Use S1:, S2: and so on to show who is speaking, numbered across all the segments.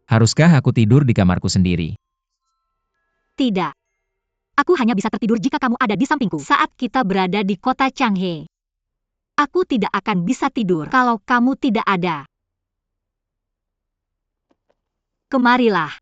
S1: Haruskah aku tidur di kamarku sendiri?
S2: Tidak. Aku hanya bisa tertidur jika kamu ada di sampingku saat kita berada di kota Changhe. Aku tidak akan bisa tidur kalau kamu tidak ada. Kemarilah.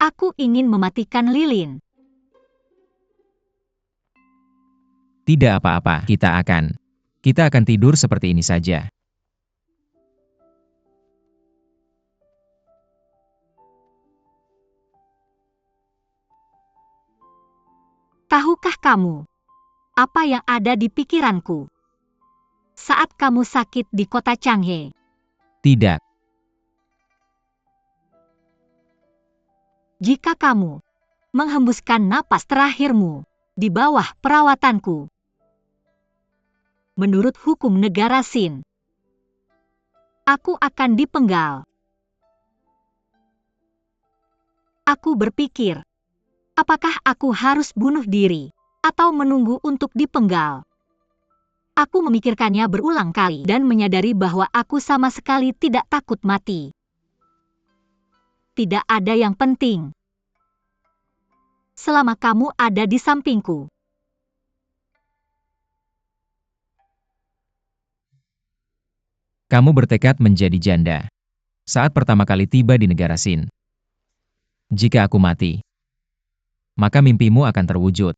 S2: Aku ingin mematikan lilin.
S1: Tidak apa-apa, kita akan tidur seperti ini saja.
S2: Tahukah kamu apa yang ada di pikiranku saat kamu sakit di kota Changhe?
S1: Tidak,
S2: Jika kamu menghembuskan napas terakhirmu di bawah perawatanku, menurut hukum negara Sin, aku akan dipenggal. Aku berpikir, apakah aku harus bunuh diri atau menunggu untuk dipenggal? Aku memikirkannya berulang kali dan menyadari bahwa aku sama sekali tidak takut mati. Tidak ada yang penting selama kamu ada di sampingku.
S1: kamu bertekad menjadi janda saat pertama kali tiba di negara Sin. Jika aku mati, maka mimpimu akan terwujud.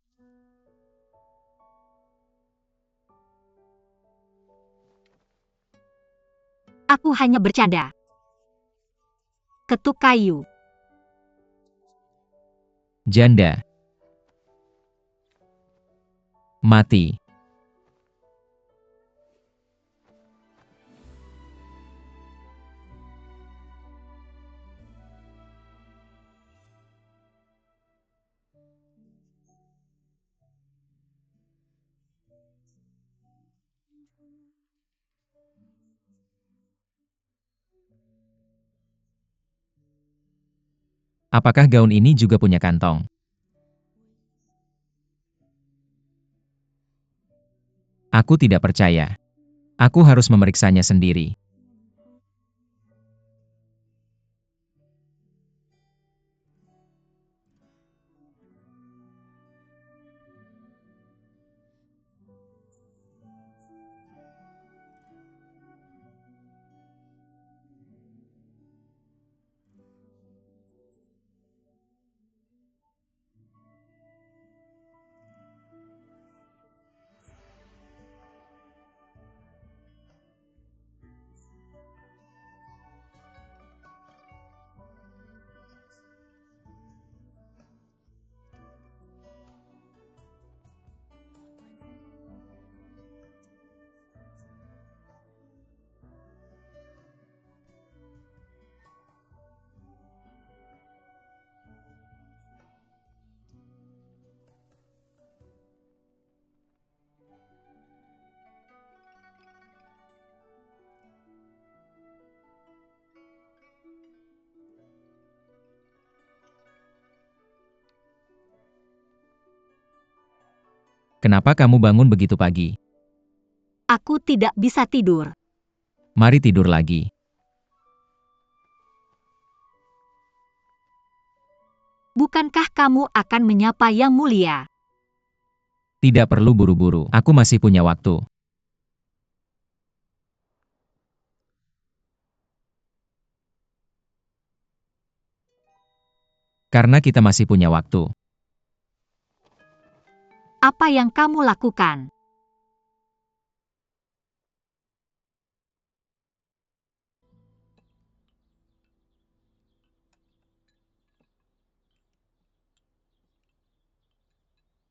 S2: Aku hanya bercanda. Ketuk kayu.
S1: Janda mati. Apakah gaun ini juga punya kantong? Aku tidak percaya. Aku harus memeriksanya sendiri. Kenapa kamu bangun begitu pagi?
S2: Aku tidak bisa tidur.
S1: Mari tidur lagi.
S2: Bukankah kamu akan menyapa Yang Mulia?
S1: Tidak perlu buru-buru, aku masih punya waktu. Karena kita masih punya waktu.
S2: apa yang kamu lakukan.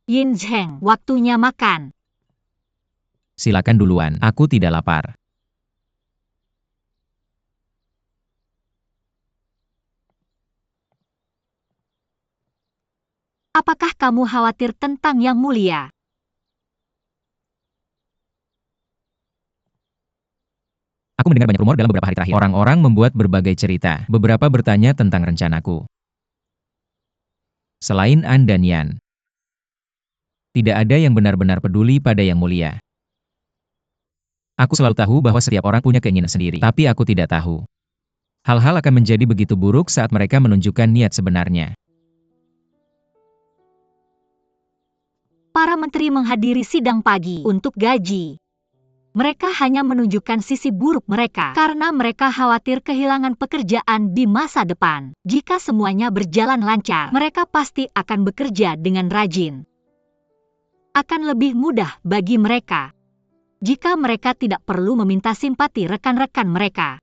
S2: Yin Zheng, waktunya makan.
S1: Silakan duluan, aku tidak lapar.
S2: Apakah kamu khawatir tentang Yang Mulia?
S1: Aku mendengar banyak rumor dalam beberapa hari terakhir. Orang-orang membuat berbagai cerita. Beberapa bertanya tentang rencanaku. Selain An dan Yan, tidak ada yang benar-benar peduli pada Yang Mulia. Aku selalu tahu bahwa setiap orang punya keinginan sendiri, tapi aku tidak tahu. Hal-hal akan menjadi begitu buruk saat mereka menunjukkan niat sebenarnya.
S2: Para menteri menghadiri sidang pagi untuk gaji. Mereka hanya menunjukkan sisi buruk mereka karena mereka khawatir kehilangan pekerjaan di masa depan. Jika semuanya berjalan lancar, mereka pasti akan bekerja dengan rajin. Akan lebih mudah bagi mereka jika mereka tidak perlu meminta simpati rekan-rekan mereka.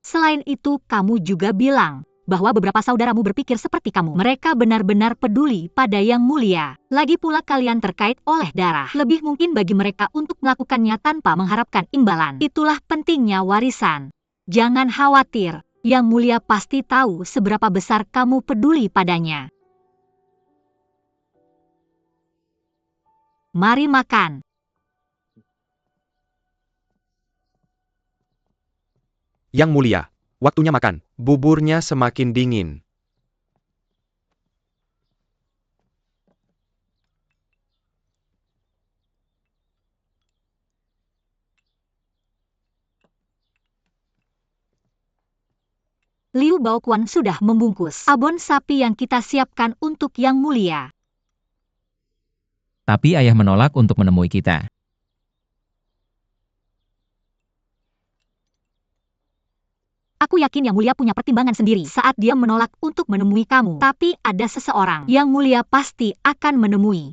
S2: Selain itu, kamu juga bilang bahwa beberapa saudaramu berpikir seperti kamu. Mereka benar-benar peduli pada Yang Mulia. Lagi pula kalian terkait oleh darah. Lebih mungkin bagi mereka untuk melakukannya tanpa mengharapkan imbalan. Itulah pentingnya warisan. Jangan khawatir, Yang Mulia pasti tahu seberapa besar kamu peduli padanya. Mari makan.
S3: Yang Mulia, waktunya makan. Buburnya semakin dingin.
S2: Liu Baoquan sudah membungkus abon sapi yang kita siapkan untuk Yang Mulia.
S1: Tapi ayah menolak untuk menemui kita.
S2: Aku yakin Yang Mulia punya pertimbangan sendiri saat dia menolak untuk menemui kamu. Tapi ada seseorang Yang Mulia pasti akan menemui.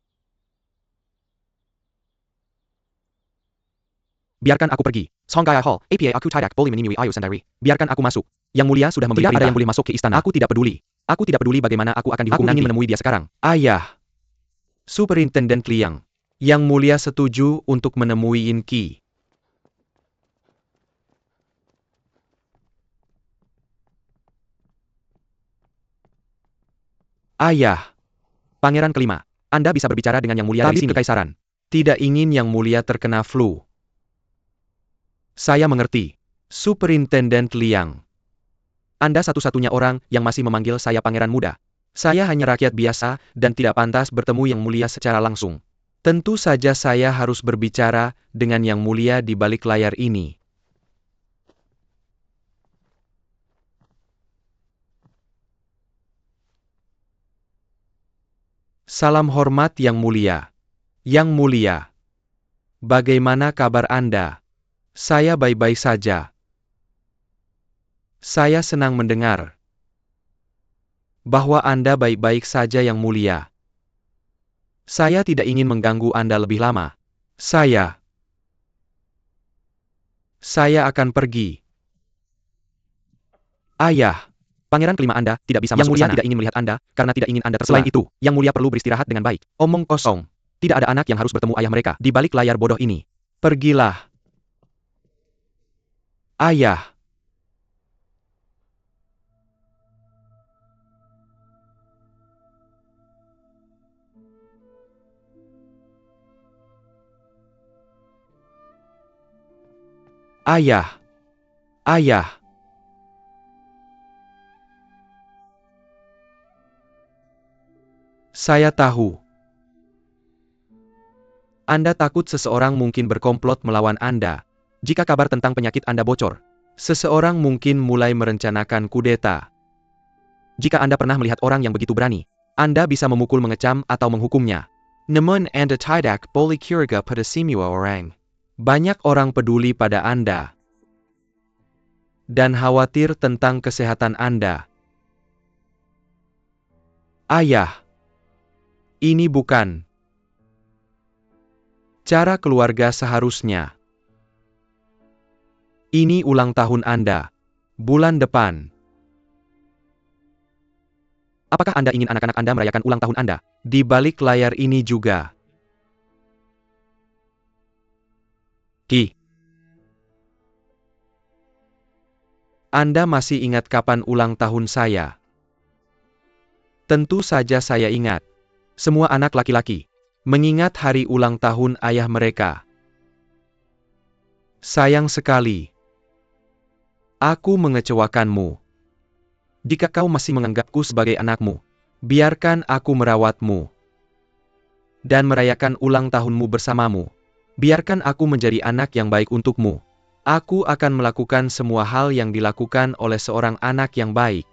S3: Biarkan aku pergi. Songgaya Hall, APA aku tidak boleh menemui Ayu sendiri. Biarkan aku masuk. Yang Mulia sudah memberi perintah. Tidak ada yang boleh masuk ke istana. Aku tidak peduli. Aku tidak peduli bagaimana aku akan dihukum nanti. Aku ingin menemui dia sekarang. Ayah. Superintendent Liang. Yang Mulia setuju untuk menemui Yin Qi. Ayah. Pangeran kelima. Anda bisa berbicara dengan Yang Mulia dari sini. Kekaisaran. Tidak ingin Yang Mulia terkena flu. Saya mengerti. Superintendent Liang. Anda satu-satunya orang yang masih memanggil saya pangeran muda. Saya hanya rakyat biasa dan tidak pantas bertemu Yang Mulia secara langsung. Tentu saja saya harus berbicara dengan Yang Mulia di balik layar ini. Salam hormat Yang Mulia. Yang Mulia. Bagaimana kabar Anda? Saya baik-baik saja. Saya senang mendengar bahwa Anda baik-baik saja Yang Mulia. Saya tidak ingin mengganggu Anda lebih lama. Saya akan pergi. Ayah. Pangeran kelima Anda tidak bisa masuk ke sana. Yang Mulia tidak ingin melihat Anda karena tidak ingin Anda tertular. Selain itu, Yang Mulia perlu beristirahat dengan baik. Omong kosong. Tidak ada anak yang harus bertemu ayah mereka di balik layar bodoh ini. Pergilah. Ayah. Ayah. Ayah. Saya tahu. Anda takut seseorang mungkin berkomplot melawan Anda. Jika kabar tentang penyakit Anda bocor, seseorang mungkin mulai merencanakan kudeta. Jika Anda pernah melihat orang yang begitu berani, Anda bisa memukul, mengecam, atau menghukumnya. Namun Anda tidak boleh curiga pada semua orang. Banyak orang peduli pada Anda dan khawatir tentang kesehatan Anda. Ayah. Ini bukan Cara keluarga seharusnya. Ini ulang tahun Anda. Bulan depan. Apakah Anda ingin anak-anak Anda merayakan ulang tahun Anda? Di balik layar ini juga. Ki. Anda masih ingat kapan ulang tahun saya? Tentu saja saya ingat. Semua anak laki-laki mengingat hari ulang tahun ayah mereka. Sayang sekali. Aku mengecewakanmu. Jika kau masih menganggapku sebagai anakmu, biarkan aku merawatmu dan merayakan ulang tahunmu bersamamu. Biarkan aku menjadi anak yang baik untukmu. Aku akan melakukan semua hal yang dilakukan oleh seorang anak yang baik.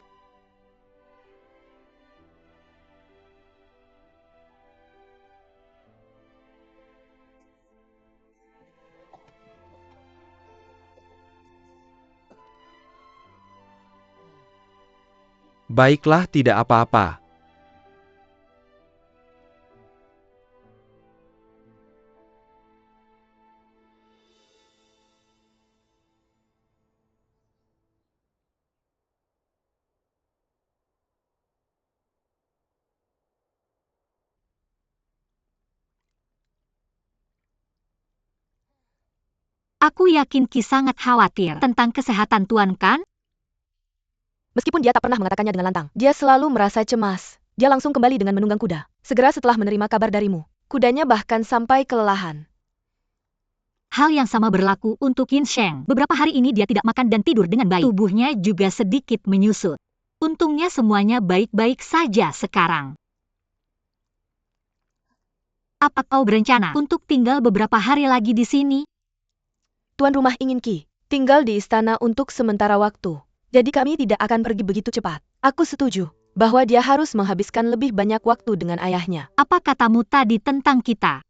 S3: Baiklah, tidak apa-apa.
S2: Aku yakin Ki sangat khawatir tentang kesehatan Tuan kan?
S4: Meskipun dia tak pernah mengatakannya dengan lantang, dia selalu merasa cemas. Dia langsung kembali dengan menunggang kuda. Segera setelah menerima kabar darimu, kudanya bahkan sampai kelelahan.
S2: Hal yang sama berlaku untuk Qin Sheng. Beberapa hari ini dia tidak makan dan tidur dengan baik. Tubuhnya juga sedikit menyusut. Untungnya semuanya baik-baik saja sekarang. Apa kau berencana untuk tinggal beberapa hari lagi di sini?
S4: Tuan rumah ingin Ki tinggal di istana untuk sementara waktu. Jadi kami tidak akan pergi begitu cepat. Aku setuju bahwa dia harus menghabiskan lebih banyak waktu dengan ayahnya.
S2: Apa katamu tadi tentang kita?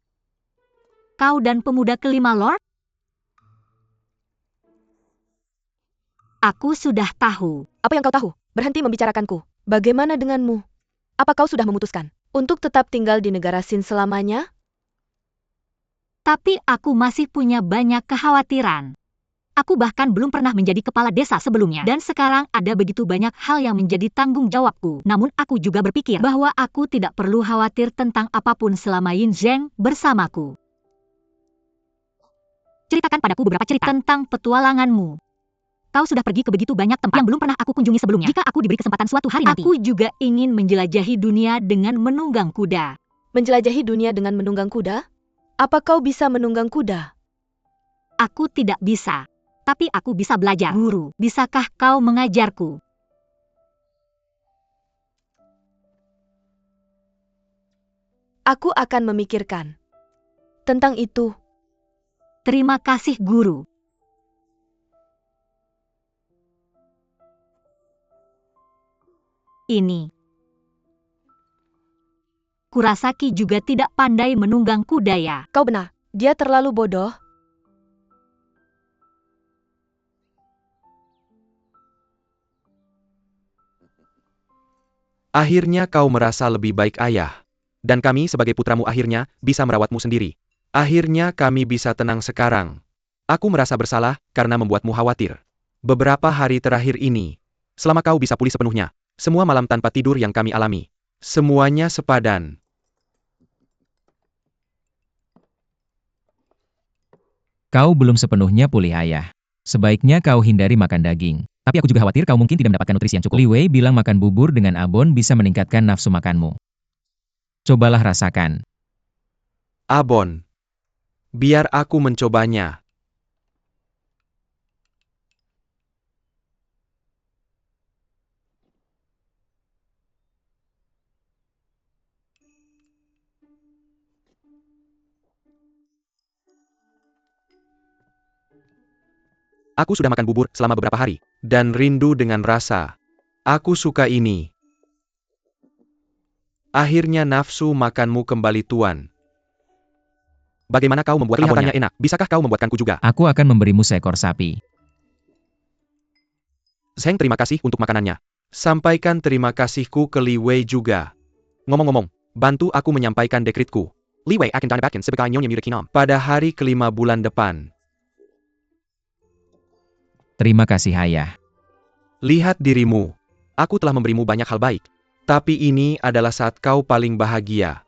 S2: Kau dan pemuda kelima Lord? Aku sudah tahu.
S4: Apa yang kau tahu? Berhenti membicarakanku. Bagaimana denganmu? Apa kau sudah memutuskan untuk tetap tinggal di negara Sin selamanya?
S2: Tapi aku masih punya banyak kekhawatiran. Aku bahkan belum pernah menjadi kepala desa sebelumnya. Dan sekarang ada begitu banyak hal yang menjadi tanggung jawabku. Namun aku juga berpikir bahwa aku tidak perlu khawatir tentang apapun selama Yin Zheng bersamaku. Ceritakan padaku beberapa cerita tentang petualanganmu. Kau sudah pergi ke begitu banyak tempat yang belum pernah aku kunjungi sebelumnya. Jika aku diberi kesempatan suatu hari nanti, aku juga ingin menjelajahi dunia dengan menunggang kuda.
S4: Menjelajahi dunia dengan menunggang kuda? Apa kau bisa menunggang kuda?
S2: Aku tidak bisa. Tapi aku bisa belajar. Guru, bisakah kau mengajarku?
S4: Aku akan memikirkan tentang itu.
S2: Terima kasih, Guru. Ini. Kurasaki juga tidak pandai menunggang kuda ya.
S4: Kau benar, dia terlalu bodoh.
S3: Akhirnya kau merasa lebih baik ayah. Dan kami sebagai putramu akhirnya bisa merawatmu sendiri. Akhirnya kami bisa tenang sekarang. Aku merasa bersalah karena membuatmu khawatir. Beberapa hari terakhir ini, selama kau bisa pulih sepenuhnya, semua malam tanpa tidur yang kami alami, semuanya sepadan.
S1: Kau belum sepenuhnya pulih ayah. Sebaiknya kau hindari makan daging. Tapi aku juga khawatir kau mungkin tidak mendapatkan nutrisi yang cukup. Li Wei bilang makan bubur dengan abon bisa meningkatkan nafsu makanmu. Cobalah rasakan.
S3: Abon. Biar aku mencobanya. Aku sudah makan bubur selama beberapa hari, dan rindu dengan rasa. Aku suka ini. Akhirnya nafsu makanmu kembali, Tuan. Bagaimana kau membuat abonnya enak? Bisakah kau membuatkanku juga?
S1: Aku akan memberimu seekor sapi.
S3: Zheng, terima kasih untuk makanannya. Sampaikan terima kasihku ke Li Wei juga. Ngomong-ngomong, bantu aku menyampaikan dekritku. Li Wei akan dinobatkan sebagai Nyonya Muda Kinam pada hari kelima bulan depan.
S1: Terima kasih ayah.
S3: Lihat dirimu. Aku telah memberimu banyak hal baik. Tapi ini adalah saat kau paling bahagia.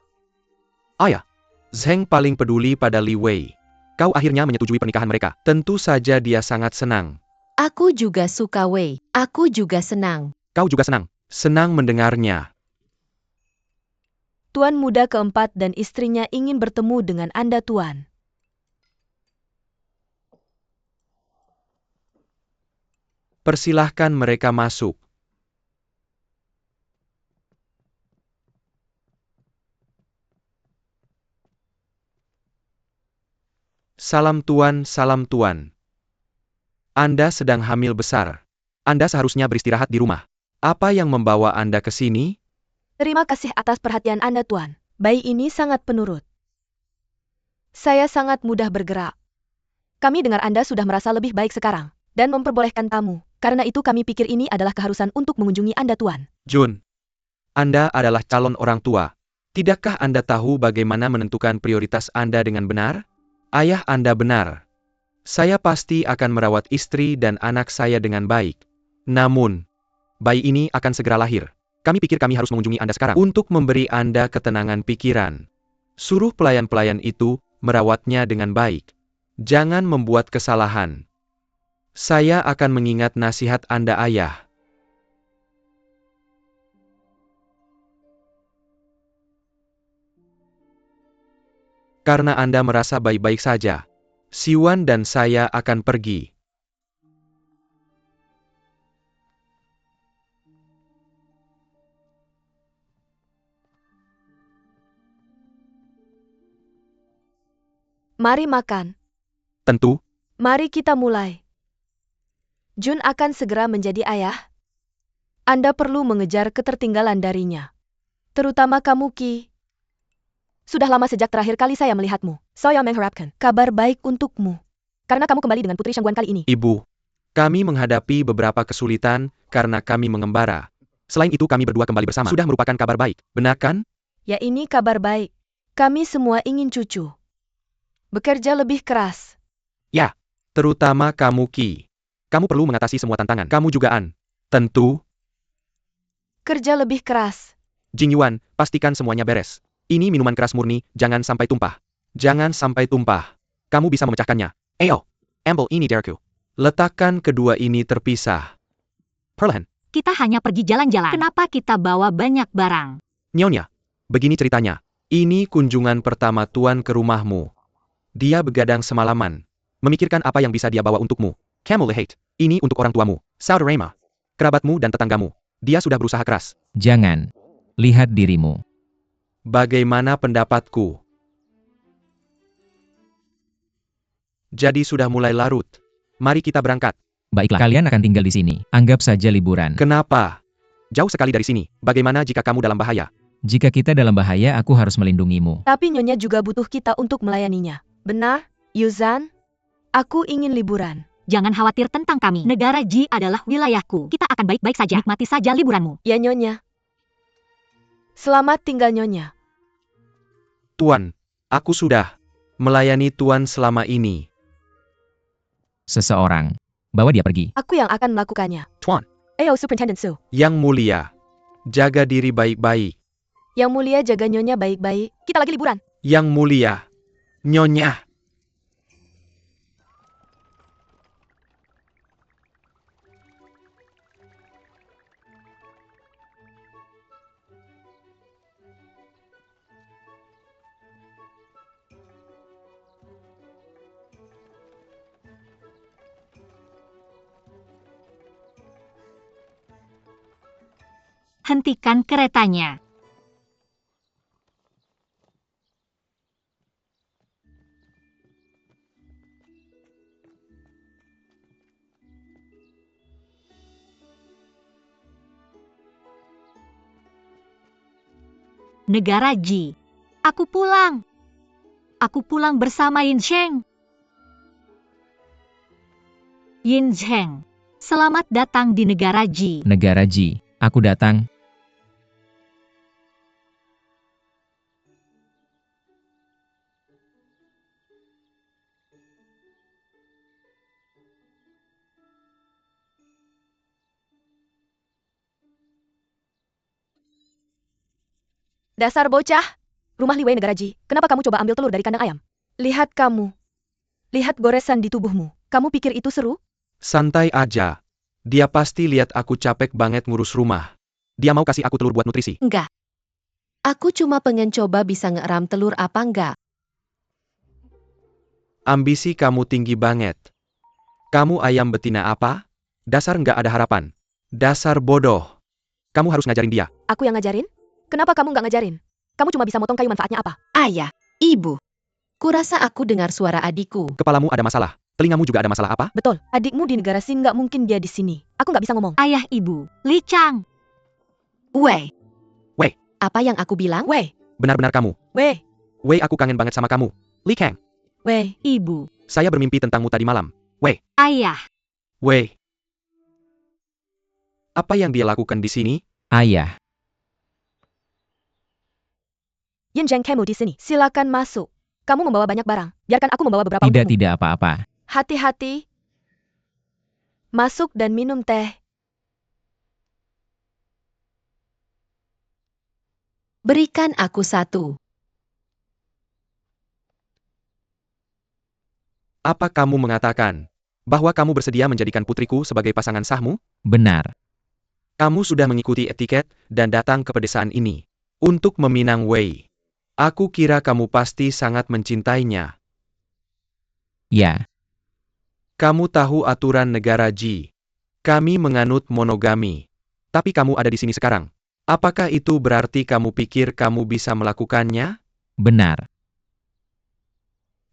S3: Ayah, Zheng paling peduli pada Li Wei. Kau akhirnya menyetujui pernikahan mereka. Tentu saja dia sangat senang.
S5: Aku juga suka Wei. Aku juga senang.
S3: Kau juga senang. Senang mendengarnya.
S4: Tuan muda keempat dan istrinya ingin bertemu dengan Anda, Tuan.
S3: Persilahkan mereka masuk. Salam Tuan, salam Tuan. Anda sedang hamil besar. Anda seharusnya beristirahat di rumah. Apa yang membawa Anda ke sini?
S4: Terima kasih atas perhatian Anda, Tuan. Bayi ini sangat penurut. Saya sangat mudah bergerak. Kami dengar Anda sudah merasa lebih baik sekarang, dan memperbolehkan tamu. Karena itu kami pikir ini adalah keharusan untuk mengunjungi Anda, Tuan.
S3: Jun, Anda adalah calon orang tua. Tidakkah Anda tahu bagaimana menentukan prioritas Anda dengan benar? Ayah Anda benar. Saya pasti akan merawat istri dan anak saya dengan baik. Namun, bayi ini akan segera lahir. Kami pikir kami harus mengunjungi Anda sekarang untuk memberi Anda ketenangan pikiran. Suruh pelayan-pelayan itu merawatnya dengan baik. Jangan membuat kesalahan. Saya akan mengingat nasihat Anda, Ayah. Karena Anda merasa baik-baik saja, Siwan dan saya akan pergi.
S4: Mari makan.
S3: Tentu,
S4: Mari kita mulai. Jun akan segera menjadi ayah. Anda perlu mengejar ketertinggalan darinya. Terutama kamu, Ki. Sudah lama sejak terakhir kali saya melihatmu. Saya mengharapkan kabar baik untukmu. Karena kamu kembali dengan Putri Shangguan kali ini.
S3: Ibu. Kami menghadapi beberapa kesulitan karena kami mengembara. Selain itu kami berdua kembali bersama. Sudah merupakan kabar baik, benar kan?
S4: Ya, ini kabar baik. Kami semua ingin cucu. Bekerja lebih keras.
S3: Ya, terutama kamu, Ki. Kamu perlu mengatasi semua tantangan. Kamu juga, An. Tentu.
S4: Kerja lebih keras.
S3: Jing Yuan, pastikan semuanya beres. Ini minuman keras murni, jangan sampai tumpah. Jangan sampai tumpah. Kamu bisa memecahkannya. Ayo, ambil ini dariku. Letakkan kedua ini terpisah. Perlahan.
S2: Kita hanya pergi jalan-jalan. Kenapa kita bawa banyak barang?
S3: Nyonya, begini ceritanya. Ini kunjungan pertama Tuan ke rumahmu. Dia begadang semalaman. Memikirkan apa yang bisa dia bawa untukmu. Kamu lihat, ini untuk orang tuamu, saudaramu, kerabatmu dan tetanggamu. Dia sudah berusaha keras.
S1: Jangan. Lihat dirimu.
S3: Bagaimana pendapatku? Jadi sudah mulai larut. Mari kita berangkat.
S1: Baiklah, kalian akan tinggal di sini. Anggap saja liburan.
S3: Kenapa? Jauh sekali dari sini. Bagaimana jika kamu dalam bahaya?
S1: Jika kita dalam bahaya, aku harus melindungimu.
S4: Tapi Nyonya juga butuh kita untuk melayaninya. Benar, Yuzan? Aku ingin liburan.
S2: Jangan khawatir tentang kami. Negara Ji adalah wilayahku. Kita akan baik-baik saja. Nikmati saja liburanmu.
S4: Ya, Nyonya. Selamat tinggal, Nyonya.
S3: Tuan, aku sudah melayani Tuan selama ini.
S1: Seseorang. Bawa dia pergi.
S4: Aku yang akan melakukannya.
S3: Tuan,
S4: Ayo, Superintendent Su.
S3: yang mulia, jaga diri baik-baik.
S4: Yang mulia, jaga Nyonya baik-baik. Kita lagi liburan.
S3: Yang mulia, Nyonya.
S2: Hentikan keretanya. Negara Ji. Aku pulang. Aku pulang bersama Yin Zheng. Yin Zheng. Selamat datang di negara Ji.
S1: Negara Ji. Aku datang.
S4: Dasar bocah. Rumah Li Wei negara Ji. Kenapa kamu coba ambil telur dari kandang ayam? Lihat kamu. Lihat goresan di tubuhmu. Kamu pikir itu seru?
S3: Santai aja. Dia pasti lihat aku capek banget ngurus rumah. Dia mau kasih aku telur buat nutrisi.
S5: Enggak. Aku cuma pengen coba bisa ngeram telur apa enggak.
S3: Ambisi kamu tinggi banget. Kamu ayam betina apa? Dasar nggak ada harapan. Dasar bodoh. Kamu harus ngajarin dia.
S4: Aku yang ngajarin? Kenapa kamu nggak ngajarin? Kamu cuma bisa motong kayu, manfaatnya apa?
S5: Ayah, ibu. Kurasa aku dengar suara adikku.
S3: Kepalamu ada masalah. Telingamu juga ada masalah apa?
S4: Betul, adikmu di negara Sin nggak mungkin dia di sini. Aku nggak bisa ngomong.
S2: Ayah ibu, Li Chang.
S5: Wei.
S3: Wei.
S5: Apa yang aku bilang?
S4: Wei,
S3: Benar-benar kamu.
S4: Wei,
S3: Wei, aku kangen banget sama kamu. Li Kang.
S4: Wei.
S2: Ibu,
S3: Saya bermimpi tentangmu tadi malam.
S2: ayah,
S3: Wei. Apa yang dia lakukan di sini?
S1: Ayah,
S4: Yin Zheng kamu di sini. Silakan masuk. Kamu membawa banyak barang. Biarkan aku membawa beberapa untukmu.
S1: tidak apa-apa.
S4: Hati-hati. Masuk dan minum teh.
S5: Berikan aku satu.
S3: Apa kamu mengatakan bahwa kamu bersedia menjadikan putriku sebagai pasangan sahmu?
S1: Benar.
S3: Kamu sudah mengikuti etiket dan datang ke pedesaan ini untuk meminang Wei. Aku kira kamu pasti sangat mencintainya.
S1: Ya,
S3: Kamu tahu aturan negara Ji. Kami menganut monogami. Tapi kamu ada di sini sekarang. Apakah itu berarti kamu pikir kamu bisa melakukannya?
S1: benar.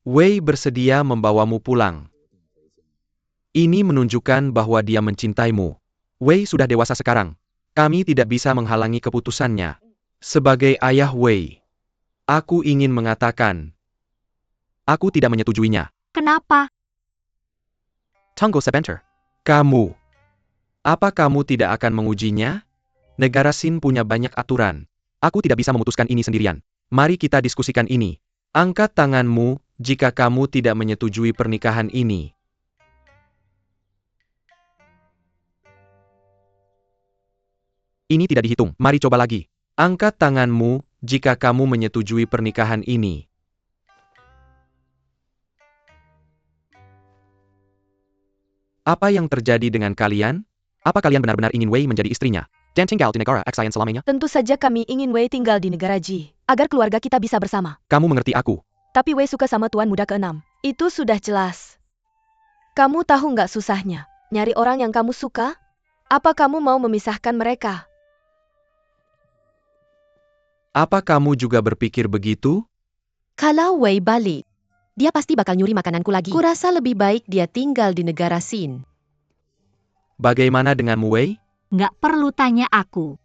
S3: Wei bersedia membawamu pulang. Ini menunjukkan bahwa dia mencintaimu. Wei sudah dewasa sekarang. Kami tidak bisa menghalangi keputusannya. Sebagai ayah Wei, aku ingin mengatakan, aku tidak menyetujuinya.
S2: kenapa?
S3: Tunggu sebentar. Kamu. Apa kamu tidak akan mengujinya? Negara Sin punya banyak aturan. Aku tidak bisa memutuskan ini sendirian. Mari kita diskusikan ini. Angkat tanganmu jika kamu tidak menyetujui pernikahan ini. Ini tidak dihitung. Mari coba lagi. Angkat tanganmu jika kamu menyetujui pernikahan ini. Apa yang terjadi dengan kalian? Apa kalian benar-benar ingin Wei menjadi istrinya? Dan tinggal di negara X yang selamanya?
S4: Tentu saja kami ingin Wei tinggal di negara Ji. Agar keluarga kita bisa bersama.
S3: Kamu mengerti aku.
S4: Tapi Wei suka sama tuan muda ke-6. Itu sudah jelas. Kamu tahu nggak susahnya? Nyari orang yang kamu suka? Apa kamu mau memisahkan mereka?
S3: Apa kamu juga berpikir begitu?
S5: Kalau Wei balik, dia pasti bakal nyuri makananku lagi. Kurasa lebih baik dia tinggal di negara Sin.
S3: Bagaimana denganmu, Wei?
S2: Nggak perlu tanya aku.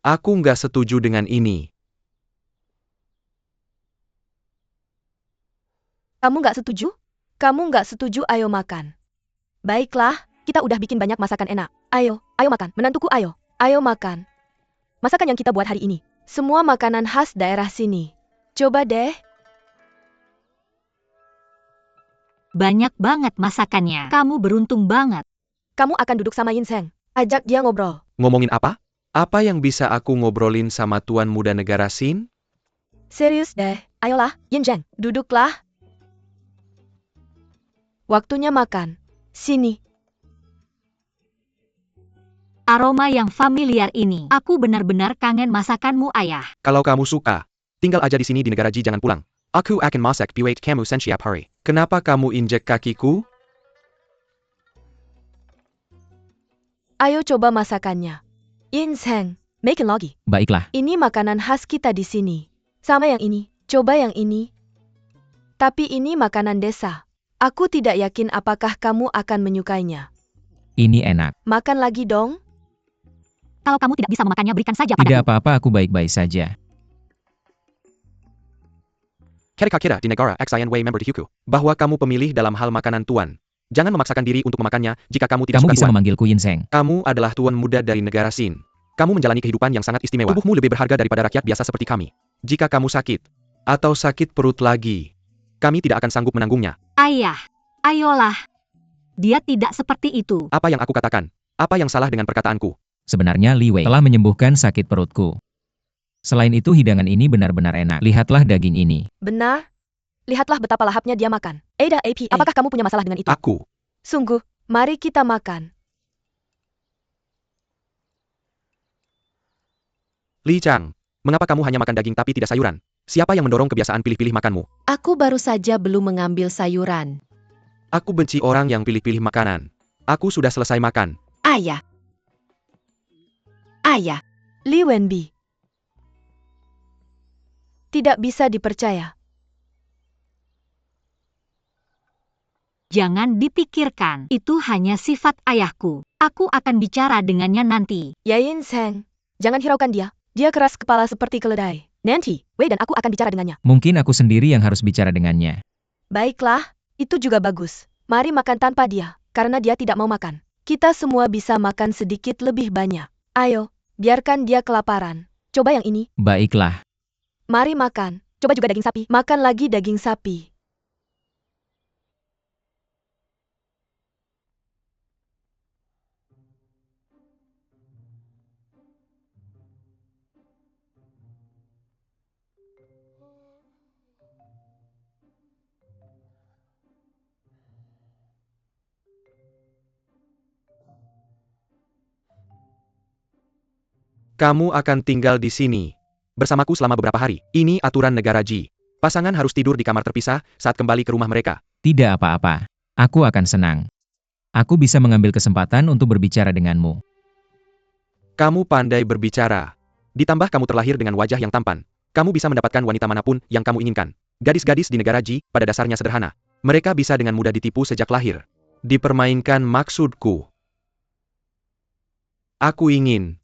S3: Aku nggak setuju dengan ini.
S4: Kamu nggak setuju? Kamu nggak setuju, ayo makan. Baiklah, kita udah bikin banyak masakan enak. Ayo makan. Menantuku, ayo makan. Masakan yang kita buat hari ini. Semua makanan khas daerah sini. Coba deh.
S2: Banyak banget masakannya. Kamu beruntung banget.
S4: Kamu akan duduk sama Yin Zheng. Ajak dia ngobrol.
S3: Ngomongin apa? Apa yang bisa aku ngobrolin sama tuan muda negara Sin?
S4: Serius deh. Ayolah, Yin Zheng, duduklah. Waktunya makan. Sini.
S2: Aroma yang familiar ini. Aku benar-benar kangen masakanmu, ayah.
S3: Kalau kamu suka, tinggal aja di sini di negara Ji, jangan pulang. Aku akan masak buat kamu setiap hari. Kenapa kamu injek kakiku?
S4: Ayo coba masakannya. Yin Zheng, makin lagi.
S1: Baiklah.
S4: Ini makanan khas kita di sini. Sama yang ini. Coba yang ini. Tapi ini makanan desa. Aku tidak yakin apakah kamu akan menyukainya.
S1: Ini enak.
S4: Makan lagi dong.
S2: Kalau kamu tidak bisa memakannya, berikan saja
S1: Tidak
S2: padaku.
S1: apa-apa, aku baik-baik saja.
S3: Kira-kira di negara X Wei member di Huku, bahwa kamu pemilih dalam hal makanan tuan. Jangan memaksakan diri untuk memakannya jika kamu tidak
S1: Kamu
S3: suka
S1: bisa
S3: tuan.
S1: memanggilku Yinseng.
S3: Kamu adalah tuan muda dari negara Sin. Kamu menjalani kehidupan yang sangat istimewa. Tubuhmu lebih berharga daripada rakyat biasa seperti kami. Jika kamu sakit, atau sakit perut lagi, kami tidak akan sanggup menanggungnya.
S2: Ayah, ayolah. Dia tidak seperti itu.
S3: Apa yang aku katakan? Apa yang salah dengan perkataanku?
S1: Sebenarnya Li Wei telah menyembuhkan sakit perutku. Selain itu hidangan ini benar-benar enak. Lihatlah daging ini.
S4: Benar? Lihatlah betapa lahapnya dia makan. Ada APA. Apakah kamu punya masalah dengan itu?
S3: Aku.
S4: Sungguh, mari kita makan.
S3: Li Chang, mengapa kamu hanya makan daging tapi tidak sayuran? Siapa yang mendorong kebiasaan pilih-pilih makanmu?
S5: Aku baru saja belum mengambil sayuran.
S3: Aku benci orang yang pilih-pilih makanan. Aku sudah selesai makan.
S5: Ayah. Ayah.
S4: Li Wenbi. Tidak bisa dipercaya.
S2: Jangan dipikirkan. Itu hanya sifat ayahku. Aku akan bicara dengannya nanti.
S4: Yain Seng, jangan hiraukan dia. Dia keras kepala seperti keledai. Nanti, Wei dan aku akan bicara dengannya.
S1: Mungkin aku sendiri yang harus bicara dengannya.
S4: Baiklah, itu juga bagus. Mari makan tanpa dia, karena dia tidak mau makan. Kita semua bisa makan sedikit lebih banyak. Ayo, biarkan dia kelaparan. Coba yang ini.
S1: Baiklah.
S4: Mari makan. Coba juga daging sapi. Makan lagi daging sapi.
S3: Kamu akan tinggal di sini bersamaku selama beberapa hari. Ini aturan negara Ji. Pasangan harus tidur di kamar terpisah saat kembali ke rumah mereka.
S1: Tidak apa-apa. Aku akan senang. Aku bisa mengambil kesempatan untuk berbicara denganmu.
S3: Kamu pandai berbicara. Ditambah kamu terlahir dengan wajah yang tampan. Kamu bisa mendapatkan wanita manapun yang kamu inginkan. Gadis-gadis di negara Ji pada dasarnya sederhana. Mereka bisa dengan mudah ditipu sejak lahir. Dipermainkan maksudku. Aku ingin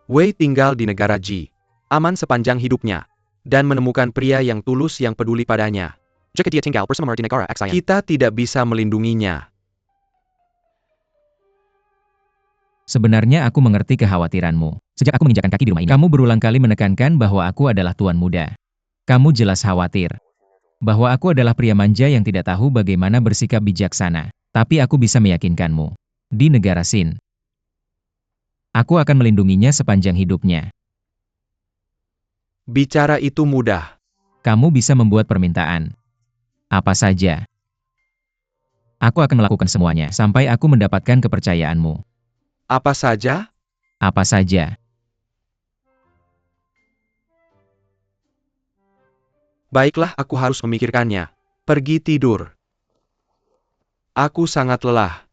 S3: Wei tinggal di negara Ji, aman sepanjang hidupnya, dan menemukan pria yang tulus yang peduli padanya. Jika dia tinggal bersama di negara X, kita tidak bisa melindunginya.
S1: Sebenarnya aku mengerti kekhawatiranmu. Sejak aku menginjakkan kaki di rumah ini, kamu berulang kali menekankan bahwa aku adalah tuan muda. Kamu jelas khawatir bahwa aku adalah pria manja yang tidak tahu bagaimana bersikap bijaksana. Tapi aku bisa meyakinkanmu. Di negara Sin, aku akan melindunginya sepanjang hidupnya.
S3: Bicara itu mudah.
S1: Kamu bisa membuat permintaan. Apa saja. Aku akan melakukan semuanya sampai aku mendapatkan kepercayaanmu.
S3: Apa saja?
S1: Apa saja.
S3: Baiklah, aku harus memikirkannya. Pergi tidur. Aku sangat lelah.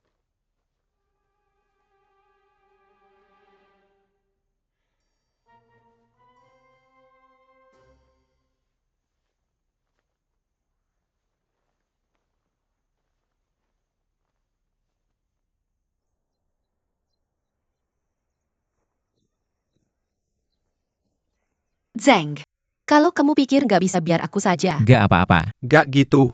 S5: Zeng. Kalau kamu pikir nggak bisa biar aku saja.
S1: Gak apa-apa.
S3: Gak gitu.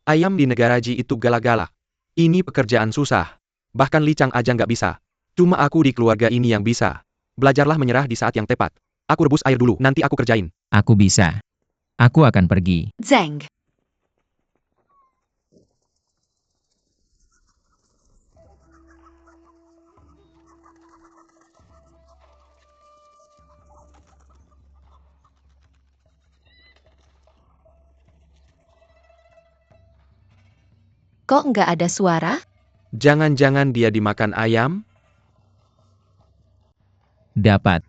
S3: Ayam di negara Ji itu galak-galak. Ini pekerjaan susah. Bahkan Li Chang aja nggak bisa. Cuma aku di keluarga ini yang bisa. Belajarlah menyerah di saat yang tepat. Aku rebus air dulu, nanti aku kerjain.
S1: Aku bisa. Aku akan pergi.
S5: Zeng. Kok nggak ada suara?
S3: Jangan-jangan dia dimakan ayam?
S1: Dapat.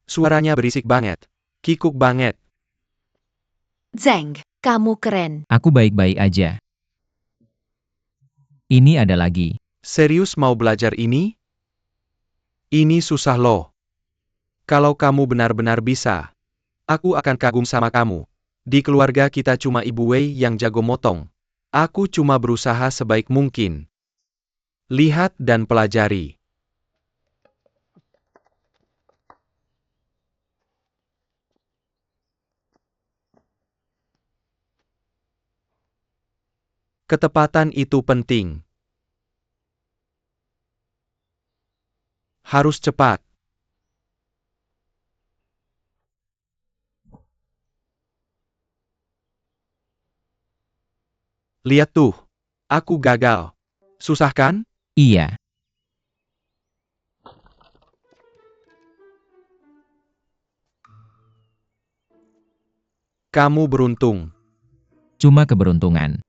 S3: Suaranya berisik banget. Kikuk banget.
S5: Zeng, kamu keren.
S1: Aku baik-baik aja. Ini ada lagi.
S3: Serius mau belajar ini? Ini susah loh. Kalau kamu benar-benar bisa, aku akan kagum sama kamu. Di keluarga kita cuma Ibu Wei yang jago motong. Aku cuma berusaha sebaik mungkin. Lihat dan pelajari. Ketepatan itu penting. Harus cepat. Lihat tuh. Aku gagal. Susah kan?
S1: Iya.
S3: Kamu beruntung.
S1: Cuma keberuntungan.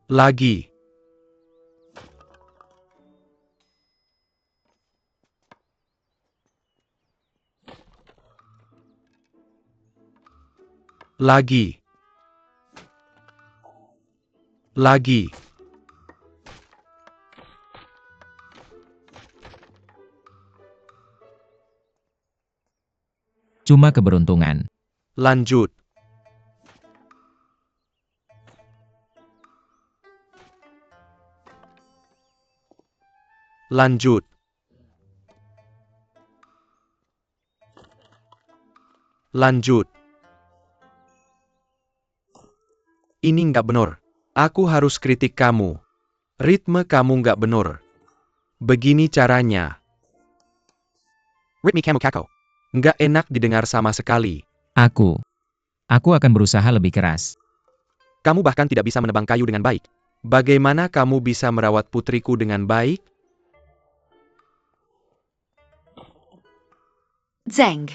S3: Lagi. Lagi. Lagi.
S1: Cuma keberuntungan.
S3: Lanjut. Lanjut. Lanjut. Ini nggak benar. Aku harus kritik kamu. Ritme kamu nggak benar. Begini caranya. Ritme kamu kacau. Nggak enak didengar sama sekali.
S1: Aku akan berusaha lebih keras.
S3: Kamu bahkan tidak bisa menebang kayu dengan baik. Bagaimana kamu bisa merawat putriku dengan baik?
S5: Zeng.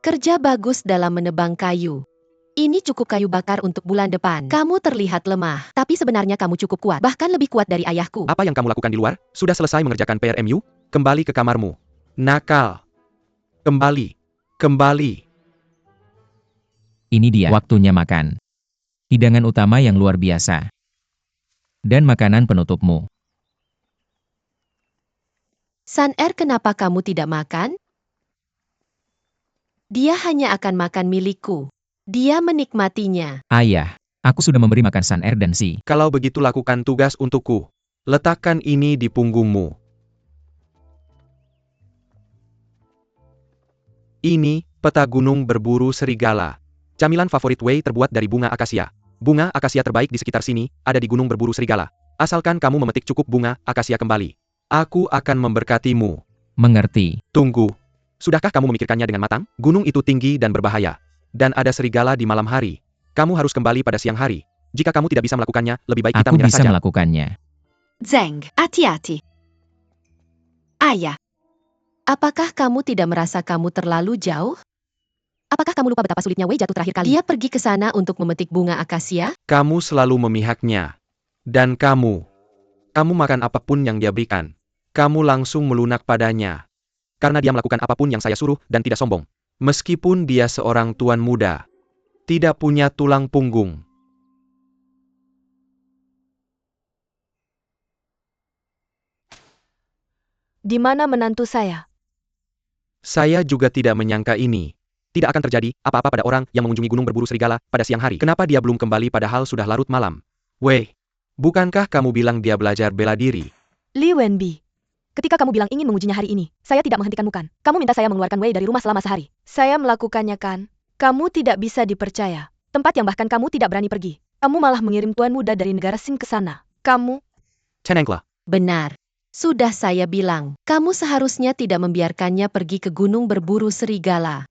S5: Kerja bagus dalam menebang kayu. Ini cukup kayu bakar untuk bulan depan. Kamu terlihat lemah, tapi sebenarnya kamu cukup kuat, bahkan lebih kuat dari ayahku.
S3: Apa yang kamu lakukan di luar? Sudah selesai mengerjakan PRMU? Kembali ke kamarmu. Nakal. Kembali. Kembali.
S1: Ini dia waktunya makan. Hidangan utama yang luar biasa. Dan makanan penutupmu.
S5: Sun-Er, kenapa kamu tidak makan? Dia hanya akan makan milikku. Dia menikmatinya.
S1: Ayah, aku sudah memberi makan Sun-Er dan Si.
S3: Kalau begitu lakukan tugas untukku. Letakkan ini di punggungmu. Ini, peta gunung berburu serigala. Camilan favorit Wei terbuat dari bunga akasia. Bunga akasia terbaik di sekitar sini, ada di gunung berburu serigala. Asalkan kamu memetik cukup bunga akasia kembali. Aku akan memberkatimu.
S1: Mengerti.
S3: Tunggu. Sudahkah kamu memikirkannya dengan matang? Gunung itu tinggi dan berbahaya. Dan ada serigala di malam hari. Kamu harus kembali pada siang hari. Jika kamu tidak bisa melakukannya, lebih baik kita
S1: Aku
S3: menyerah
S1: bisa
S3: saja.
S1: melakukannya.
S5: Zeng, hati-hati. Ayah, apakah kamu tidak merasa kamu terlalu jauh? Apakah kamu lupa betapa sulitnya Wei jatuh terakhir kali? Dia pergi ke sana untuk memetik bunga akasia?
S3: Kamu selalu memihaknya. Dan kamu makan apapun yang dia berikan. Kamu langsung melunak padanya. Karena dia melakukan apapun yang saya suruh dan tidak sombong. Meskipun dia seorang tuan muda. Tidak punya tulang punggung.
S4: Di mana menantu saya?
S3: Saya juga tidak menyangka ini. Tidak akan terjadi apa-apa pada orang yang mengunjungi gunung berburu serigala pada siang hari. Kenapa dia belum kembali padahal sudah larut malam? Wei, bukankah kamu bilang dia belajar bela diri?
S4: Li Wenbi. Ketika kamu bilang ingin mengujinya hari ini, saya tidak menghentikanmu kan? Kamu minta saya mengeluarkan Wei dari rumah selama sehari. Saya melakukannya kan? Kamu tidak bisa dipercaya. Tempat yang bahkan kamu tidak berani pergi. Kamu malah mengirim tuan muda dari negara Sing ke sana. Kamu...
S3: Cenengkla.
S5: Benar. Sudah saya bilang, kamu seharusnya tidak membiarkannya pergi ke gunung berburu serigala.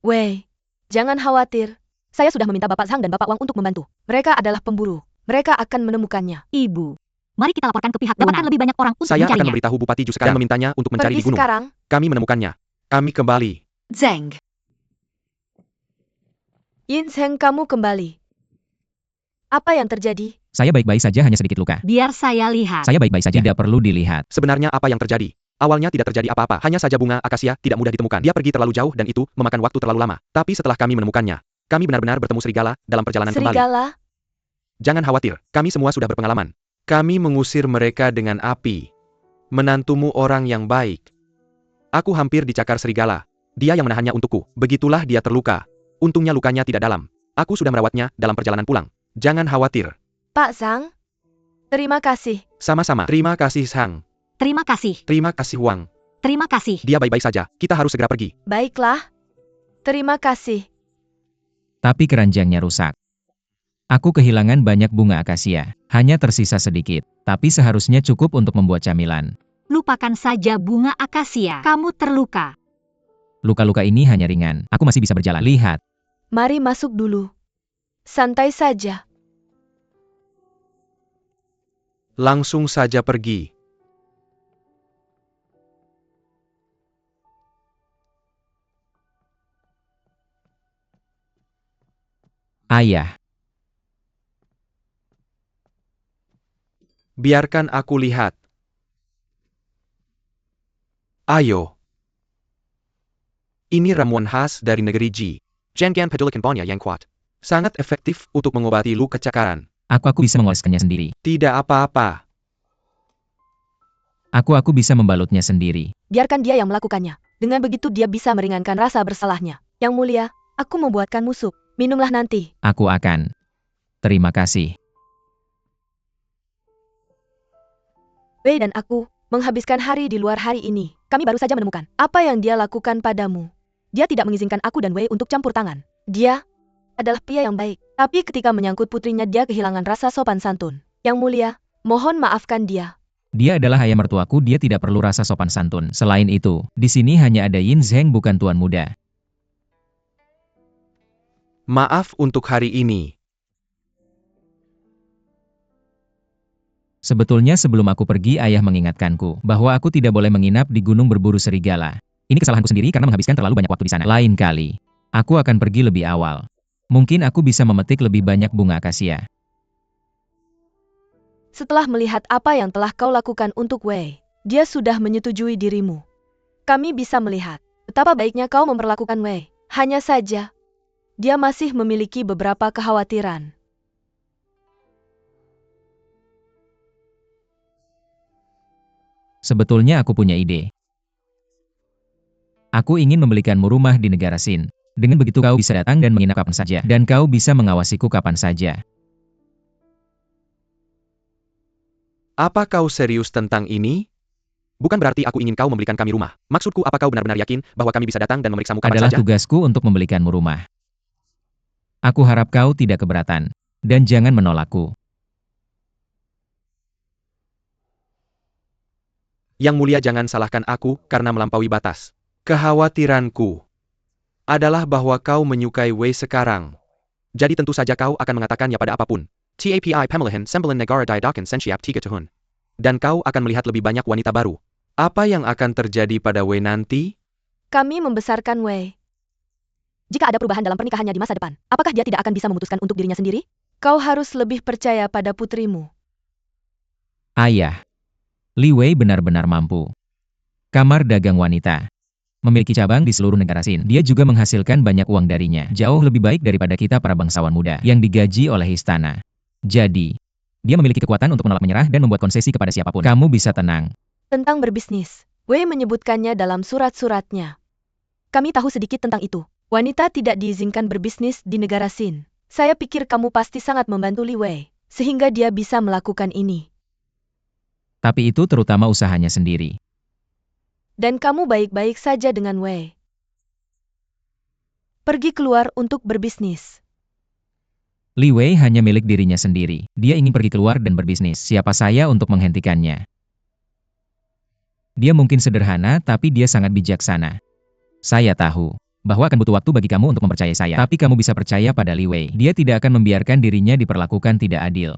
S4: Wei, jangan khawatir. Saya sudah meminta Bapak Zhang dan Bapak Wang untuk membantu. Mereka adalah pemburu. Mereka akan menemukannya.
S2: Ibu, mari kita laporkan ke pihak berwenang. Lebih banyak orang untuk
S3: Saya akan
S2: mencarinya.
S3: memberitahu Bupati Ju sekarang memintanya untuk mencari
S4: Pergi
S3: di gunung.
S4: sekarang.
S3: Kami menemukannya. Kami kembali.
S5: Zeng,
S4: Yin Zheng, kamu kembali. Apa yang terjadi?
S1: Saya baik-baik saja, hanya sedikit luka.
S2: Biar saya lihat.
S1: Saya baik-baik saja, tidak perlu dilihat.
S3: Sebenarnya apa yang terjadi? Awalnya tidak terjadi apa-apa, hanya saja bunga akasia tidak mudah ditemukan. Dia pergi terlalu jauh dan itu memakan waktu terlalu lama. Tapi setelah kami menemukannya, kami benar-benar bertemu serigala dalam perjalanan kembali.
S4: Serigala?
S3: Jangan khawatir, kami semua sudah berpengalaman. Kami mengusir mereka dengan api. Menantumu orang yang baik. Aku hampir dicakar serigala. Dia yang menahannya untukku. Begitulah dia terluka. Untungnya lukanya tidak dalam. Aku sudah merawatnya dalam perjalanan pulang. Jangan khawatir.
S4: Pak Zhang? Terima kasih.
S3: Sama-sama. Terima kasih Sang.
S2: Terima kasih.
S3: Terima kasih Wang.
S2: Terima kasih.
S3: Dia baik-baik saja. Kita harus segera pergi.
S4: Baiklah. Terima kasih.
S1: Tapi keranjangnya rusak. Aku kehilangan banyak bunga akasia. Hanya tersisa sedikit, tapi seharusnya cukup untuk membuat camilan.
S2: Lupakan saja bunga akasia. Kamu terluka.
S1: Luka-luka ini hanya ringan. Aku masih bisa berjalan. Lihat.
S4: Mari masuk dulu. Santai saja.
S3: Langsung saja pergi.
S1: Ayah.
S3: Biarkan aku lihat. Ayo. Ini ramuan khas dari negeri Ji. Jangan pedulikan baunya yang kuat. Sangat efektif untuk mengobati luka cakaran.
S1: Aku bisa mengoleskannya sendiri.
S3: Tidak apa-apa.
S1: Aku bisa membalutnya sendiri.
S4: Biarkan dia yang melakukannya. Dengan begitu dia bisa meringankan rasa bersalahnya. Yang mulia, aku membuatkanmu sup. Minumlah nanti.
S1: Aku akan. Terima kasih.
S4: Wei dan aku menghabiskan hari di luar hari ini. Kami baru saja menemukan apa yang dia lakukan padamu. Dia tidak mengizinkan aku dan Wei untuk campur tangan. Dia adalah pria yang baik. Tapi ketika menyangkut putrinya dia kehilangan rasa sopan santun. Yang mulia, mohon maafkan dia.
S1: Dia adalah ayah mertuaku, dia tidak perlu rasa sopan santun. Selain itu, di sini hanya ada Yin Zheng bukan tuan muda.
S3: Maaf untuk hari ini.
S1: Sebetulnya sebelum aku pergi ayah mengingatkanku bahwa aku tidak boleh menginap di gunung berburu serigala. Ini kesalahanku sendiri karena menghabiskan terlalu banyak waktu di sana. Lain kali, aku akan pergi lebih awal. Mungkin aku bisa memetik lebih banyak bunga akasia.
S4: Setelah melihat apa yang telah kau lakukan untuk Wei, dia sudah menyetujui dirimu. Kami bisa melihat betapa baiknya kau memperlakukan Wei. Hanya saja, dia masih memiliki beberapa kekhawatiran.
S1: Sebetulnya aku punya ide. Aku ingin membelikanmu rumah di negara Sin. Dengan begitu kau bisa datang dan menginap kapan saja. Dan kau bisa mengawasiku kapan saja.
S3: Apa kau serius tentang ini? Bukan berarti aku ingin kau membelikan kami rumah. Maksudku, apa kau benar-benar yakin bahwa kami bisa datang dan memeriksamu kapan
S1: Adalah
S3: saja?
S1: tugasku untuk membelikanmu rumah. Aku harap kau tidak keberatan. Dan jangan menolakku.
S3: Yang mulia, jangan salahkan aku karena melampaui batas. Kekhawatiranku adalah bahwa kau menyukai Wei sekarang. Jadi tentu saja kau akan mengatakannya pada apapun. TAPI pemilihan sembilan negara diadakan setiap 3 tahun. Dan kau akan melihat lebih banyak wanita baru. Apa yang akan terjadi pada Wei nanti?
S4: Kami membesarkan Wei. Jika ada perubahan dalam pernikahannya di masa depan, apakah dia tidak akan bisa memutuskan untuk dirinya sendiri? Kau harus lebih percaya pada putrimu.
S1: Ayah. Li Wei benar-benar mampu. Kamar dagang wanita. Memiliki cabang di seluruh negara Sin. Dia juga menghasilkan banyak uang darinya. Jauh lebih baik daripada kita para bangsawan muda yang digaji oleh istana. Jadi, dia memiliki kekuatan untuk menolak menyerah dan membuat konsesi kepada siapapun. Kamu bisa tenang.
S4: Tentang berbisnis, Wei menyebutkannya dalam surat-suratnya. Kami tahu sedikit tentang itu. Wanita tidak diizinkan berbisnis di negara Sin. Saya pikir kamu pasti sangat membantu Li Wei, sehingga dia bisa melakukan ini.
S1: Tapi itu terutama usahanya sendiri.
S4: Dan kamu baik-baik saja dengan Wei. Pergi keluar untuk berbisnis.
S1: Li Wei hanya milik dirinya sendiri. Dia ingin pergi keluar dan berbisnis. Siapa saya untuk menghentikannya? Dia mungkin sederhana, tapi dia sangat bijaksana. Saya tahu bahwa akan butuh waktu bagi kamu untuk mempercayai saya. Tapi kamu bisa percaya pada Li Wei. Dia tidak akan membiarkan dirinya diperlakukan tidak adil.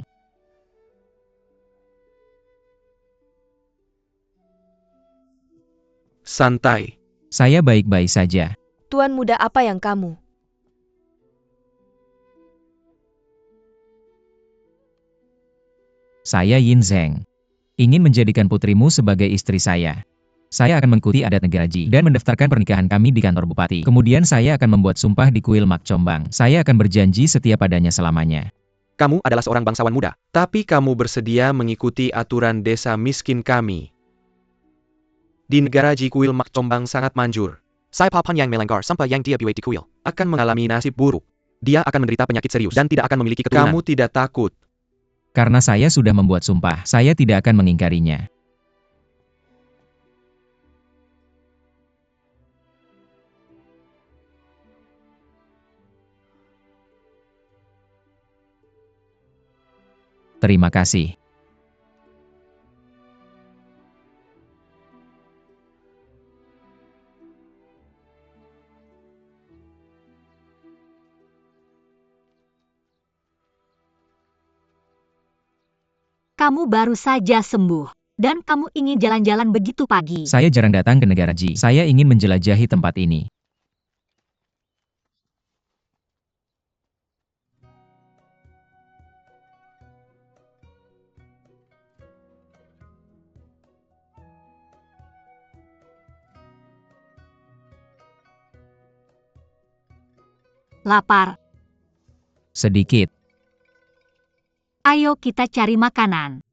S3: Santai.
S1: Saya baik-baik saja.
S4: Tuan muda, apa yang kamu?
S1: Saya Yin Zheng. Ingin menjadikan putrimu sebagai istri saya. Saya akan mengikuti adat negara Ji dan mendaftarkan pernikahan kami di kantor bupati. Kemudian saya akan membuat sumpah di kuil Mak Combang. Saya akan berjanji setia padanya selamanya.
S3: Kamu adalah seorang bangsawan muda, tapi kamu bersedia mengikuti aturan desa miskin kami. Di negara Ji, kuil Mak Combang sangat manjur. Siapapun yang melanggar sampai yang dia buat di kuil akan mengalami nasib buruk. Dia akan menderita penyakit serius dan tidak akan memiliki keturunan. Kamu tidak takut?
S1: Karena saya sudah membuat sumpah, saya tidak akan mengingkarinya. Terima kasih.
S2: Kamu baru saja sembuh, dan kamu ingin jalan-jalan begitu pagi.
S1: Saya jarang datang ke negara Ji. Saya ingin menjelajahi tempat ini.
S2: Lapar.
S1: Sedikit.
S2: Ayo kita cari makanan.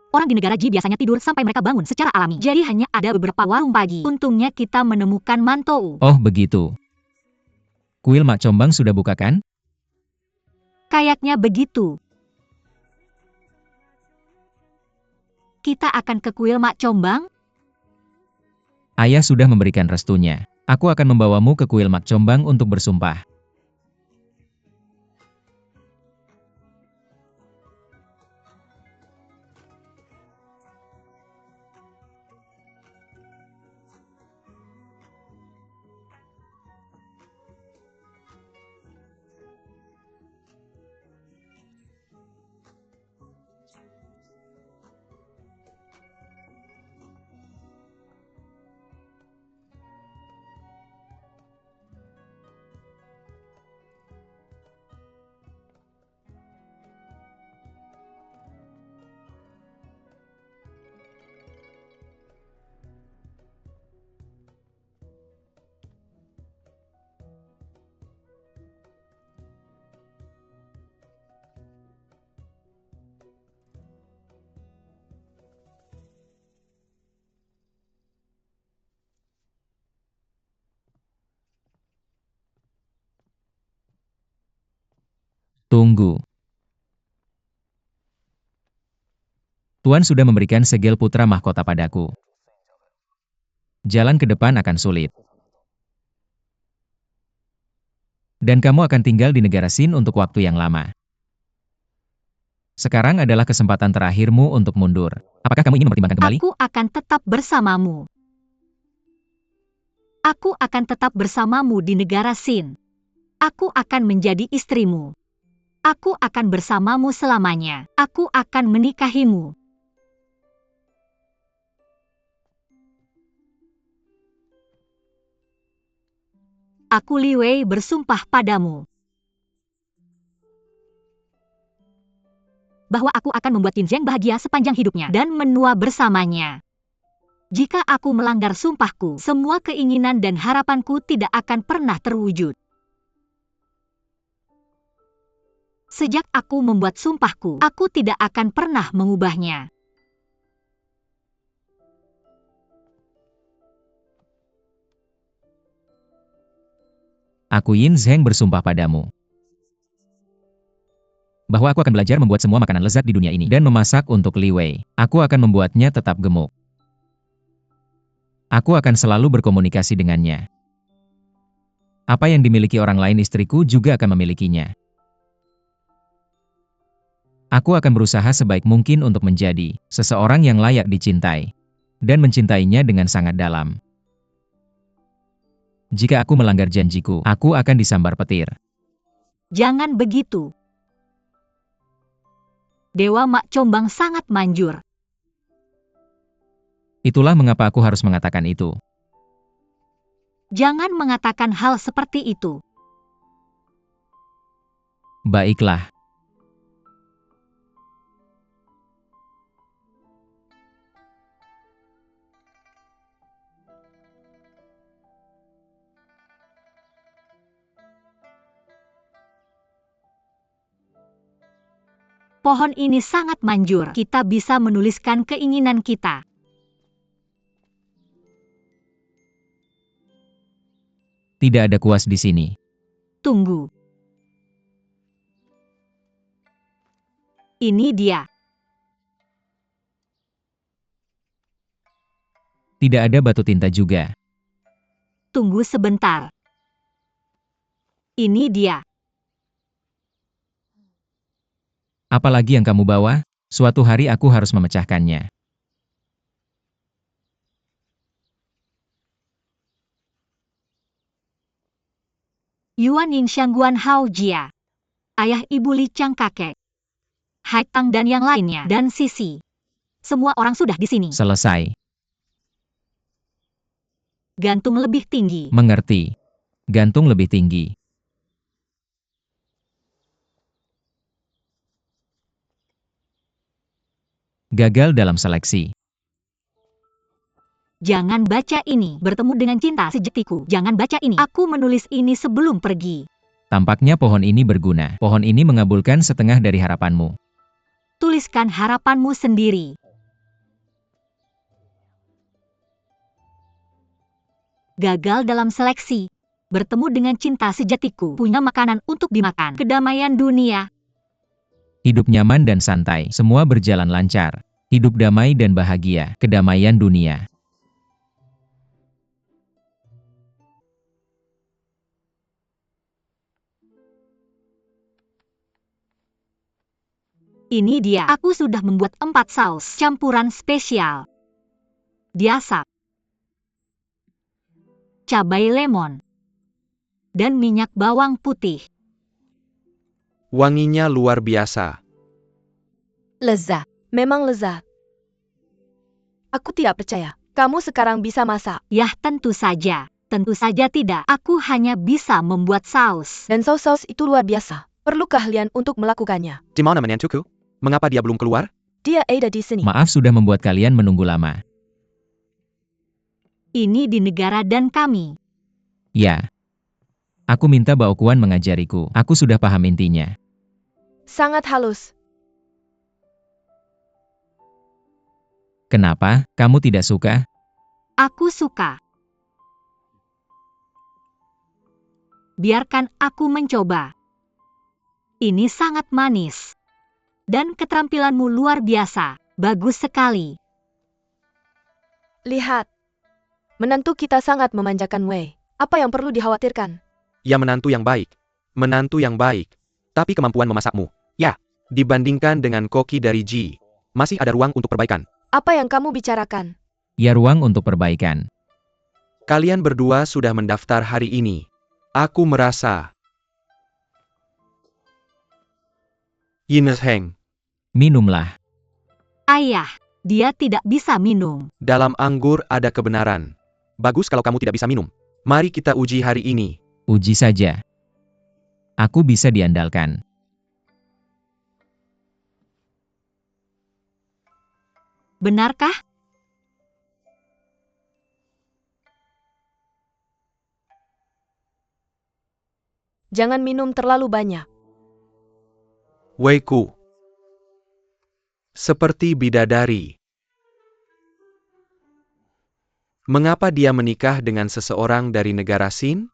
S2: Orang di negara Ji biasanya tidur sampai mereka bangun secara alami. Jadi hanya ada beberapa warung pagi. Untungnya kita menemukan mantou.
S1: Oh begitu. Kuil Mak Combang sudah buka kan?
S2: Kayaknya begitu. Kita akan ke kuil Mak Combang?
S1: Ayah sudah memberikan restunya. Aku akan membawamu ke kuil Mak Combang untuk bersumpah. Tunggu. Tuan sudah memberikan segel putra mahkota padaku. Jalan ke depan akan sulit. Dan kamu akan tinggal di negara Sin untuk waktu yang lama. Sekarang adalah kesempatan terakhirmu untuk mundur. Apakah kamu ingin mempertimbangkan kembali?
S2: Aku akan tetap bersamamu. Aku akan tetap bersamamu di negara Sin. Aku akan menjadi istrimu. Aku akan bersamamu selamanya. Aku akan menikahimu. Aku Li Wei bersumpah padamu bahwa aku akan membuat Qin Zheng bahagia sepanjang hidupnya dan menua bersamanya. Jika aku melanggar sumpahku, semua keinginan dan harapanku tidak akan pernah terwujud. Sejak aku membuat sumpahku, aku tidak akan pernah mengubahnya.
S1: Aku Yin Zheng bersumpah padamu bahwa aku akan belajar membuat semua makanan lezat di dunia ini dan memasak untuk Li Wei. Aku akan membuatnya tetap gemuk. Aku akan selalu berkomunikasi dengannya. Apa yang dimiliki orang lain istriku juga akan memilikinya. Aku akan berusaha sebaik mungkin untuk menjadi seseorang yang layak dicintai dan mencintainya dengan sangat dalam. Jika aku melanggar janjiku, aku akan disambar petir.
S2: Jangan begitu. Dewa Mak Combang sangat manjur.
S1: Itulah mengapa aku harus mengatakan itu.
S2: Jangan mengatakan hal seperti itu.
S1: Baiklah.
S2: Pohon ini sangat manjur. Kita bisa menuliskan keinginan kita.
S1: Tidak ada kuas di sini.
S2: Tunggu. Ini dia.
S1: Tidak ada batu tinta juga.
S2: Tunggu sebentar. Ini dia.
S1: Apalagi yang kamu bawa? Suatu hari aku harus memecahkannya.
S2: Yuan Yingxiang Guan Hao Jia. Ayah Ibu Li Chang kakek. Hai Tang dan yang lainnya. Dan Sisi. Semua orang sudah di sini.
S1: Selesai.
S2: Gantung lebih tinggi.
S1: Mengerti. Gantung lebih tinggi. Gagal dalam seleksi.
S2: Jangan baca ini. Bertemu dengan cinta sejatiku. Jangan baca ini. Aku menulis ini sebelum pergi.
S1: Tampaknya pohon ini berguna. Pohon ini mengabulkan setengah dari harapanmu.
S2: Tuliskan harapanmu sendiri. Gagal dalam seleksi. Bertemu dengan cinta sejatiku. Punya makanan untuk dimakan. Kedamaian dunia.
S1: Hidup nyaman dan santai. Semua berjalan lancar. Hidup damai dan bahagia. Kedamaian dunia.
S2: Ini dia. Aku sudah membuat 4 saus campuran spesial. Diasap. Cabai lemon. Dan minyak bawang putih.
S3: Wanginya luar biasa.
S5: Lezat.
S4: Memang lezat. Aku tidak percaya. Kamu sekarang bisa masak.
S2: Yah, tentu saja. Tentu saja tidak. Aku hanya bisa membuat saus.
S4: Dan saus-saus itu luar biasa. Perlu keahlian untuk melakukannya.
S3: Di mana menantuku? Mengapa dia belum keluar?
S4: Dia ada di sini.
S1: Maaf sudah membuat kalian menunggu lama.
S2: Ini di negara dan kami.
S1: Ya. Aku minta Baokuan mengajariku. Aku sudah paham intinya.
S4: Sangat halus.
S1: Kenapa? Kamu tidak suka?
S2: Aku suka. Biarkan aku mencoba. Ini sangat manis. Dan keterampilanmu luar biasa. Bagus sekali.
S4: Lihat. Menantu kita sangat memanjakan Wei. Apa yang perlu dikhawatirkan?
S3: Ya menantu yang baik. Menantu yang baik. Tapi kemampuan memasakmu. Ya, dibandingkan dengan koki dari Ji. Masih ada ruang untuk perbaikan.
S4: Apa yang kamu bicarakan?
S1: Ya ruang untuk perbaikan.
S3: Kalian berdua sudah mendaftar hari ini. Aku merasa... Ines Heng.
S1: Minumlah.
S2: Ayah, dia tidak bisa minum.
S3: Dalam anggur ada kebenaran. Bagus kalau kamu tidak bisa minum. Mari kita uji hari ini.
S1: Uji saja. Aku bisa diandalkan.
S2: Benarkah?
S4: Jangan minum terlalu banyak.
S3: Weiku. Seperti bidadari. Mengapa dia menikah dengan seseorang dari negara Sin?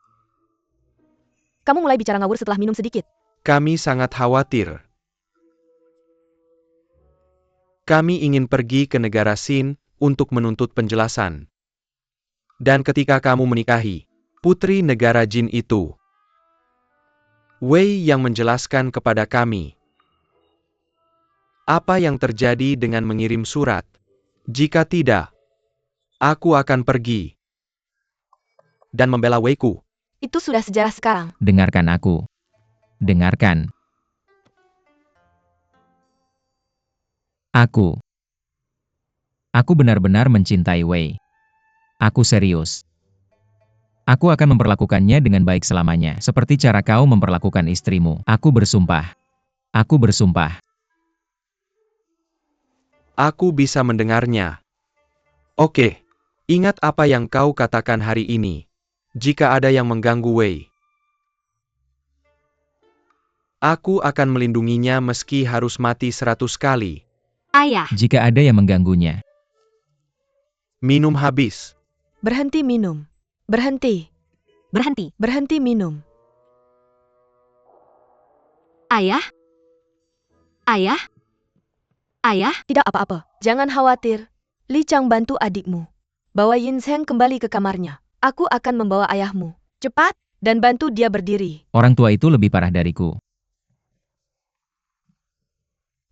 S4: Kamu mulai bicara ngawur setelah minum sedikit.
S3: Kami sangat khawatir. Kami ingin pergi ke negara Sin untuk menuntut penjelasan. Dan ketika kamu menikahi putri negara Jin itu, Wei yang menjelaskan kepada kami apa yang terjadi dengan mengirim surat. Jika tidak, aku akan pergi dan membela Weiku.
S4: Itu sudah sejarah sekarang.
S1: Dengarkan aku. Dengarkan. Aku benar-benar mencintai Wei. Aku serius. Aku akan memperlakukannya dengan baik selamanya, seperti cara kau memperlakukan istrimu. Aku bersumpah. Aku bersumpah.
S3: Aku bisa mendengarnya. Oke, ingat apa yang kau katakan hari ini. Jika ada yang mengganggu Wei, aku akan melindunginya meski harus mati 100 kali.
S2: Ayah,
S1: Jika ada yang mengganggunya,
S3: Minum habis.
S4: Berhenti minum. Berhenti.
S2: berhenti.
S4: Berhenti minum.
S2: Ayah? Ayah? Ayah?
S4: Tidak apa-apa, jangan khawatir. Li Chang bantu adikmu. Bawa Yin Zheng kembali ke kamarnya. Aku akan membawa ayahmu. Cepat, dan bantu dia berdiri.
S1: Orang tua itu lebih parah dariku.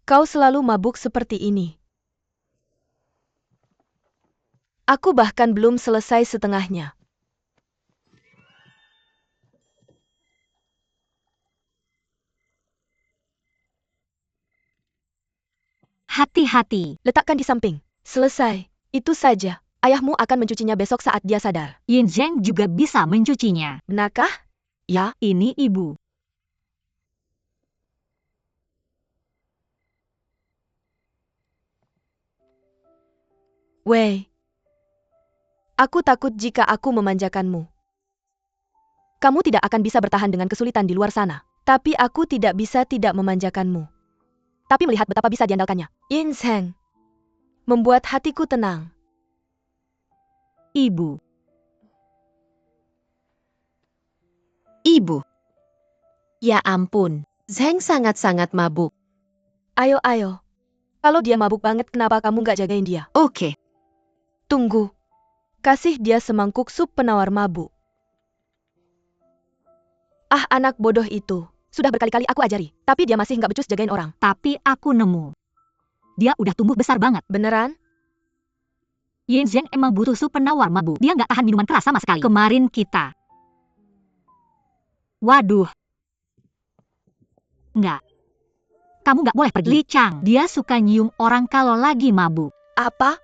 S4: Kau selalu mabuk seperti ini. Aku bahkan belum selesai setengahnya.
S2: Hati-hati.
S4: Letakkan di samping. Selesai. Itu saja. Ayahmu akan mencucinya besok saat dia sadar.
S2: Yin Zheng juga bisa mencucinya.
S4: Benarkah? Ya.
S2: Ini ibu.
S4: Wei. Aku takut jika aku memanjakanmu. Kamu tidak akan bisa bertahan dengan kesulitan di luar sana. Tapi aku tidak bisa tidak memanjakanmu. Tapi melihat betapa bisa diandalkannya. Yin Zheng. Membuat hatiku tenang.
S2: Ibu.
S5: Ibu. Ya ampun, Zheng sangat-sangat mabuk.
S4: Ayo, ayo. Kalau dia mabuk banget, kenapa kamu gak jagain dia?
S5: Oke,
S4: Tunggu. Kasih dia semangkuk sup penawar mabuk. Ah, anak bodoh itu. Sudah berkali-kali aku ajari, tapi dia masih nggak becus jagain orang.
S2: Tapi aku nemu. Dia udah tumbuh besar banget.
S4: Beneran?
S2: Yin Zheng emang butuh sup penawar mabuk. Dia nggak tahan minuman keras sama sekali. Kemarin kita. Waduh. Nggak. Kamu nggak boleh pergi. Li Chang, dia suka nyium orang kalau lagi mabuk.
S4: Apa?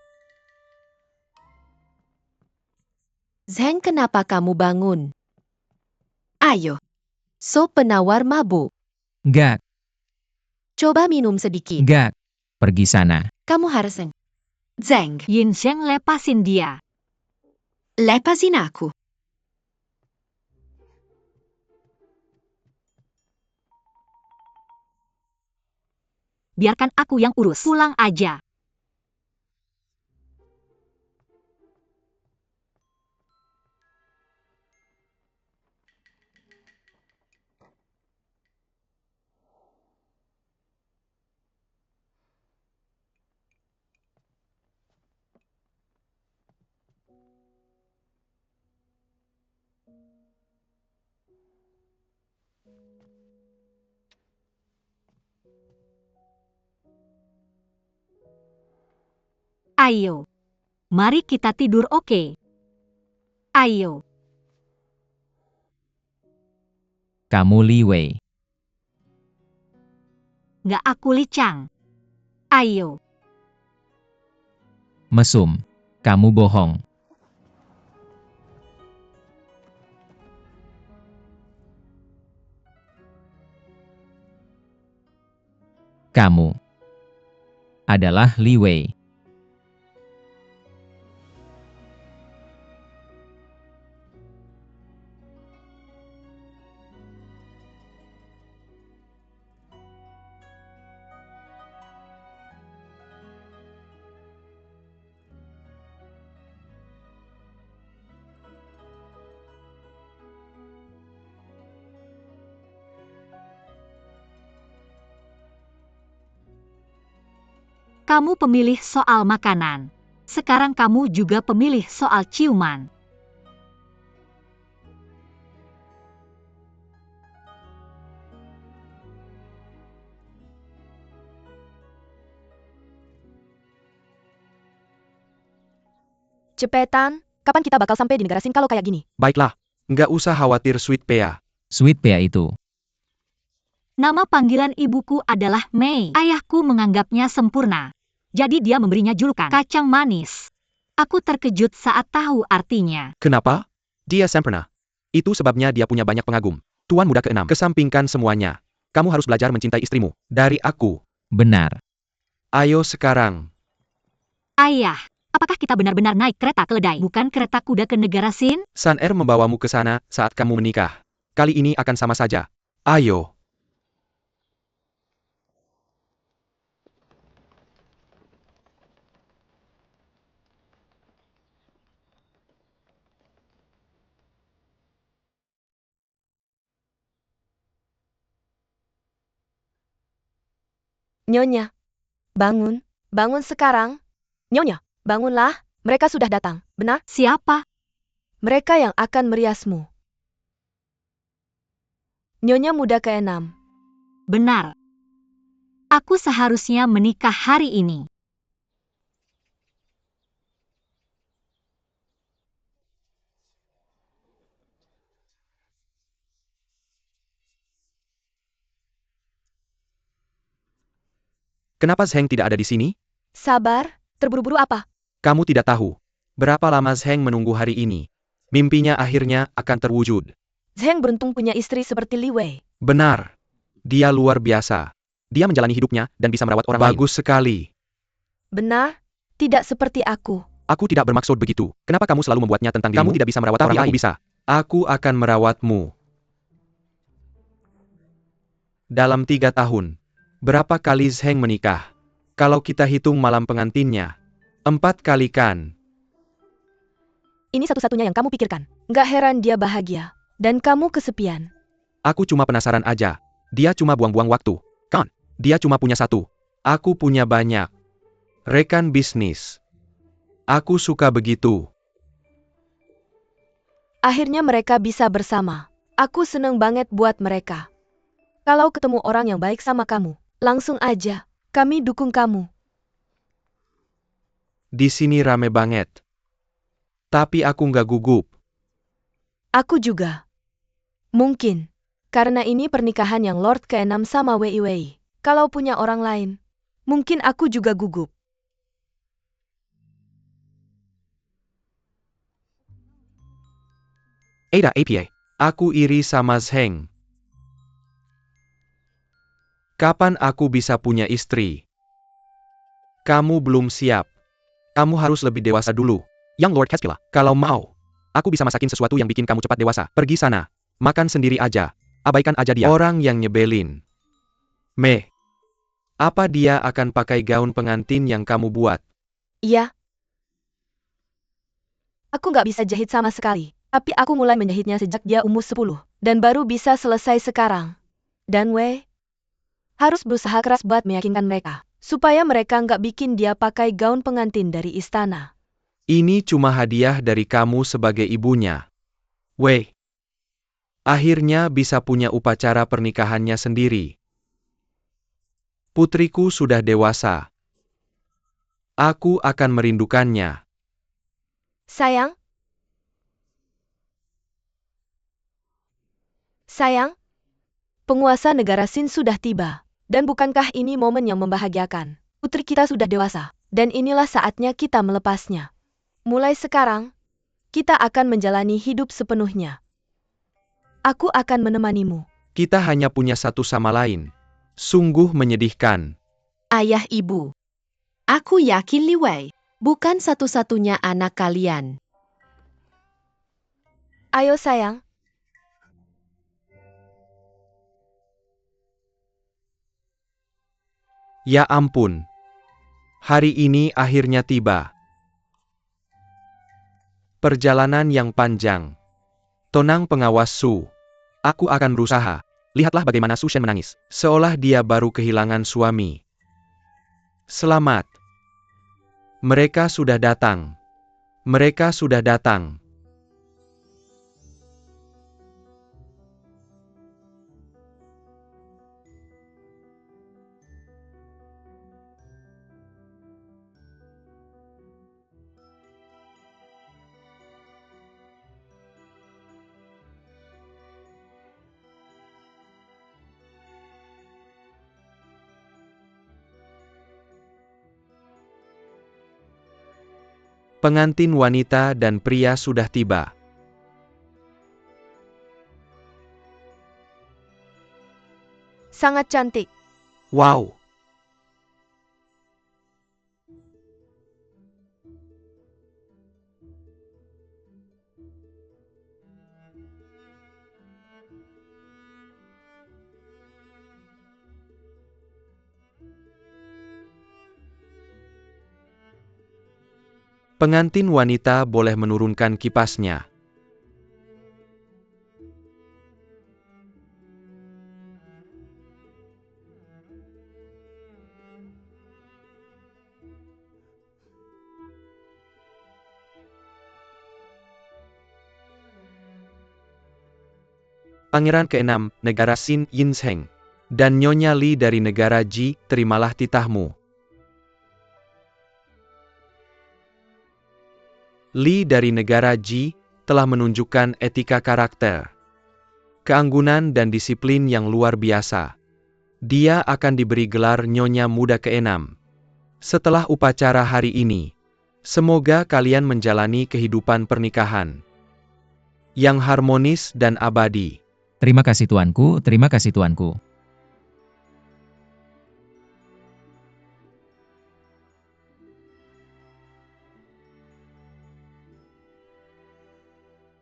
S5: Zheng kenapa kamu bangun? Ayo, sop penawar mabuk.
S1: Gak,
S5: Coba minum sedikit.
S1: gak. Pergi sana.
S5: Kamu harus Zheng,
S2: Yin Zheng lepasin dia.
S5: lepasin aku.
S2: Biarkan aku yang urus. Pulang aja. Ayo. Mari kita tidur, oke? Ayo.
S1: Kamu Li Wei.
S2: Nggak, aku Li Chang. Ayo.
S1: Mesum. Kamu bohong. Kamu adalah Li Wei.
S2: Kamu pemilih soal makanan. Sekarang kamu juga pemilih soal ciuman.
S4: Cepetan, kapan kita bakal sampai di negara Sin kalau kayak gini?
S3: Baiklah, nggak usah khawatir Sweet Pea.
S1: Sweet Pea itu.
S2: Nama panggilan ibuku adalah Mei. Ayahku menganggapnya sempurna. Jadi dia memberinya julukan kacang manis. Aku terkejut saat tahu artinya.
S3: Kenapa? Dia sempurna. Itu sebabnya dia punya banyak pengagum. Tuan muda ke-6, kesampingkan semuanya. Kamu harus belajar mencintai istrimu. Dari aku.
S1: Benar.
S3: Ayo sekarang.
S2: Ayah, apakah kita benar-benar naik kereta keledai, bukan kereta kuda ke negara Sin?
S3: Sun Er membawamu ke sana saat kamu menikah. Kali ini akan sama saja. Ayo.
S4: Nyonya, bangun. Bangun sekarang. Nyonya, bangunlah. Mereka sudah datang, benar?
S2: Siapa?
S4: Mereka yang akan meriasmu. Nyonya muda ke-6.
S2: Benar. Aku seharusnya menikah hari ini.
S3: Kenapa Zheng tidak ada di sini?
S4: Sabar, terburu-buru apa?
S3: Kamu tidak tahu. Berapa lama Zheng menunggu hari ini. Mimpinya akhirnya akan terwujud.
S4: Zheng beruntung punya istri seperti Li Wei.
S3: Benar. Dia luar biasa. Dia menjalani hidupnya dan bisa merawat orang lain. Bagus sekali.
S4: Benar, tidak seperti aku.
S3: Aku tidak bermaksud begitu. Kenapa kamu selalu membuatnya tentang dirimu? Kamu tidak bisa merawat orang lain. Aku bisa. Aku akan merawatmu. Dalam 3 tahun. Berapa kali Zheng menikah? Kalau kita hitung malam pengantinnya. 4 kali kan?
S4: Ini satu-satunya yang kamu pikirkan. Nggak heran dia bahagia. Dan kamu kesepian.
S3: Aku cuma penasaran aja. Dia cuma buang-buang waktu. Kan? Dia cuma punya 1. Aku punya banyak. Rekan bisnis. Aku suka begitu.
S4: Akhirnya mereka bisa bersama. Aku seneng banget buat mereka. Kalau ketemu orang yang baik sama kamu, langsung aja. Kami dukung kamu.
S3: Di sini rame banget. Tapi aku nggak gugup.
S4: Aku juga. Mungkin. Karena ini pernikahan yang Lord ke-6 sama Wei Wei. Kalau punya orang lain, mungkin aku juga gugup.
S3: Ada APA. Aku iri sama Zheng. Kapan aku bisa punya istri? Kamu belum siap. Kamu harus lebih dewasa dulu. Yang Lord Keskila, kalau mau, aku bisa masakin sesuatu yang bikin kamu cepat dewasa. Pergi sana. Makan sendiri aja. Abaikan aja dia. Orang yang nyebelin. Meh. Apa dia akan pakai gaun pengantin yang kamu buat?
S4: Iya. Aku nggak bisa jahit sama sekali. Tapi aku mulai menjahitnya sejak dia umur 10. Dan baru bisa selesai sekarang. Dan Wei harus berusaha keras buat meyakinkan mereka. Supaya mereka nggak bikin dia pakai gaun pengantin dari istana.
S3: Ini cuma hadiah dari kamu sebagai ibunya. Wei. Akhirnya bisa punya upacara pernikahannya sendiri. Putriku sudah dewasa. Aku akan merindukannya.
S4: Sayang? Sayang? Penguasa negara Xin sudah tiba. Dan bukankah ini momen yang membahagiakan? Putri kita sudah dewasa. Dan inilah saatnya kita melepasnya. Mulai sekarang, kita akan menjalani hidup sepenuhnya. Aku akan menemanimu.
S3: Kita hanya punya satu sama lain. Sungguh menyedihkan.
S5: Ayah ibu. Aku yakin Li Wei bukan satu-satunya anak kalian.
S4: Ayo sayang.
S3: Ya ampun. Hari ini akhirnya tiba. Perjalanan yang panjang. Tonang pengawas Su. Aku akan berusaha. Lihatlah bagaimana Su Shen menangis. Seolah dia baru kehilangan suami. Selamat. Mereka sudah datang. Mereka sudah datang. Pengantin wanita dan pria sudah tiba.
S4: Sangat cantik.
S3: Wow. Pengantin wanita boleh menurunkan kipasnya. Pangeran ke-6, negara Xin Yinsheng. Dan Nyonya Li dari negara Ji, terimalah titahmu. Li dari negara Ji telah menunjukkan etika karakter, keanggunan dan disiplin yang luar biasa. Dia akan diberi gelar Nyonya Muda ke-6 setelah upacara hari ini. Semoga kalian menjalani kehidupan pernikahan yang harmonis dan abadi.
S1: Terima kasih tuanku, terima kasih tuanku.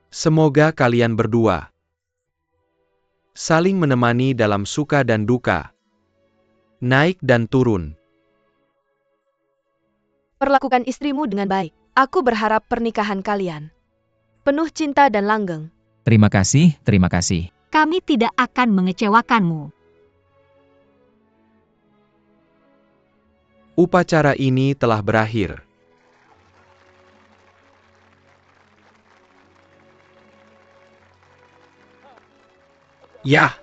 S3: Semoga kalian berdua saling menemani dalam suka dan duka, naik dan turun.
S4: Perlakukan istrimu dengan baik. Aku berharap pernikahan kalian penuh cinta dan langgeng.
S1: Terima kasih, terima kasih.
S2: Kami tidak akan mengecewakanmu.
S3: Upacara ini telah berakhir. Ya!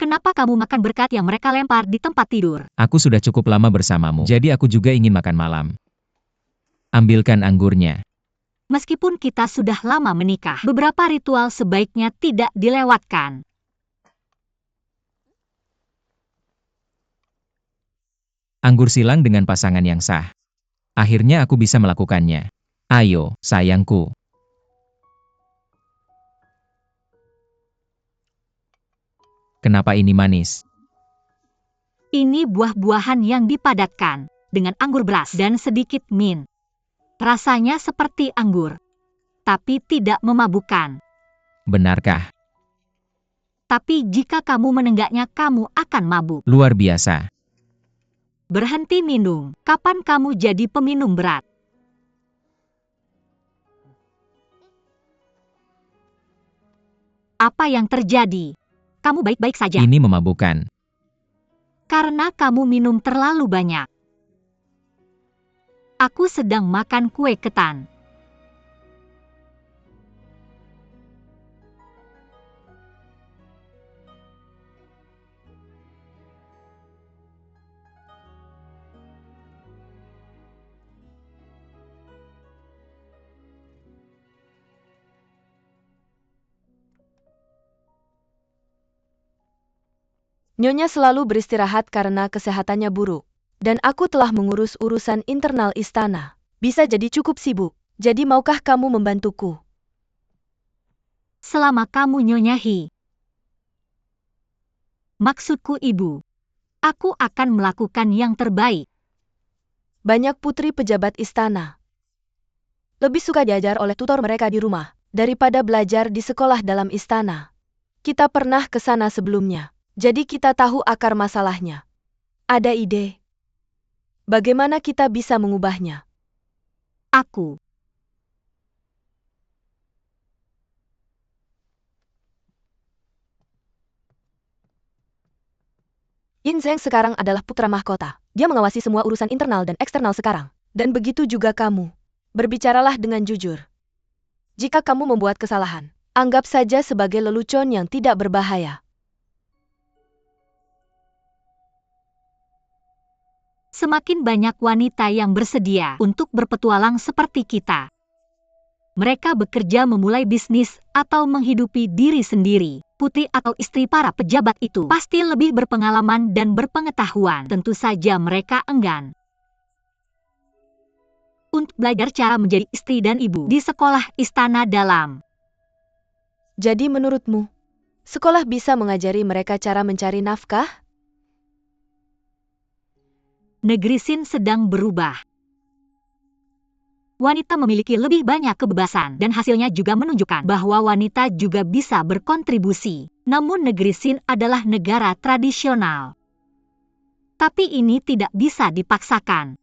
S2: Kenapa kamu makan berkat yang mereka lempar di tempat tidur?
S1: Aku sudah cukup lama bersamamu, jadi aku juga ingin makan malam. Ambilkan anggurnya.
S2: Meskipun kita sudah lama menikah, beberapa ritual sebaiknya tidak dilewatkan.
S1: Anggur silang dengan pasangan yang sah. Akhirnya aku bisa melakukannya. Ayo, sayangku. Kenapa ini manis?
S2: Ini buah-buahan yang dipadatkan dengan anggur beras dan sedikit mint. Rasanya seperti anggur, tapi tidak memabukkan.
S1: Benarkah?
S2: Tapi jika kamu menenggaknya, kamu akan mabuk.
S1: Luar biasa.
S2: Berhenti minum. Kapan kamu jadi peminum berat? Apa yang terjadi? Kamu baik-baik saja.
S1: Ini memabukkan.
S2: Karena kamu minum terlalu banyak. Aku sedang makan kue ketan.
S4: Nyonya selalu beristirahat karena kesehatannya buruk. Dan aku telah mengurus urusan internal istana. Bisa jadi cukup sibuk. Jadi maukah kamu membantuku?
S2: Selama kamu Nyonya He. Maksudku ibu. Aku akan melakukan yang terbaik.
S4: Banyak putri pejabat istana lebih suka diajar oleh tutor mereka di rumah daripada belajar di sekolah dalam istana. Kita pernah ke sana sebelumnya. Jadi kita tahu akar masalahnya. Ada ide? Bagaimana kita bisa mengubahnya?
S2: Aku.
S4: Yin Zheng sekarang adalah putra mahkota. Dia mengawasi semua urusan internal dan eksternal sekarang. Dan begitu juga kamu. Berbicaralah dengan jujur. Jika kamu membuat kesalahan, anggap saja sebagai lelucon yang tidak berbahaya.
S2: Semakin banyak wanita yang bersedia untuk berpetualang seperti kita. Mereka bekerja memulai bisnis atau menghidupi diri sendiri. Putri atau istri para pejabat itu pasti lebih berpengalaman dan berpengetahuan. Tentu saja mereka enggan untuk belajar cara menjadi istri dan ibu di sekolah istana dalam.
S4: Jadi menurutmu, sekolah bisa mengajari mereka cara mencari nafkah?
S2: Negeri Sin sedang berubah. Wanita memiliki lebih banyak kebebasan dan hasilnya juga menunjukkan bahwa wanita juga bisa berkontribusi. Namun negeri Sin adalah negara tradisional. Tapi ini tidak bisa dipaksakan.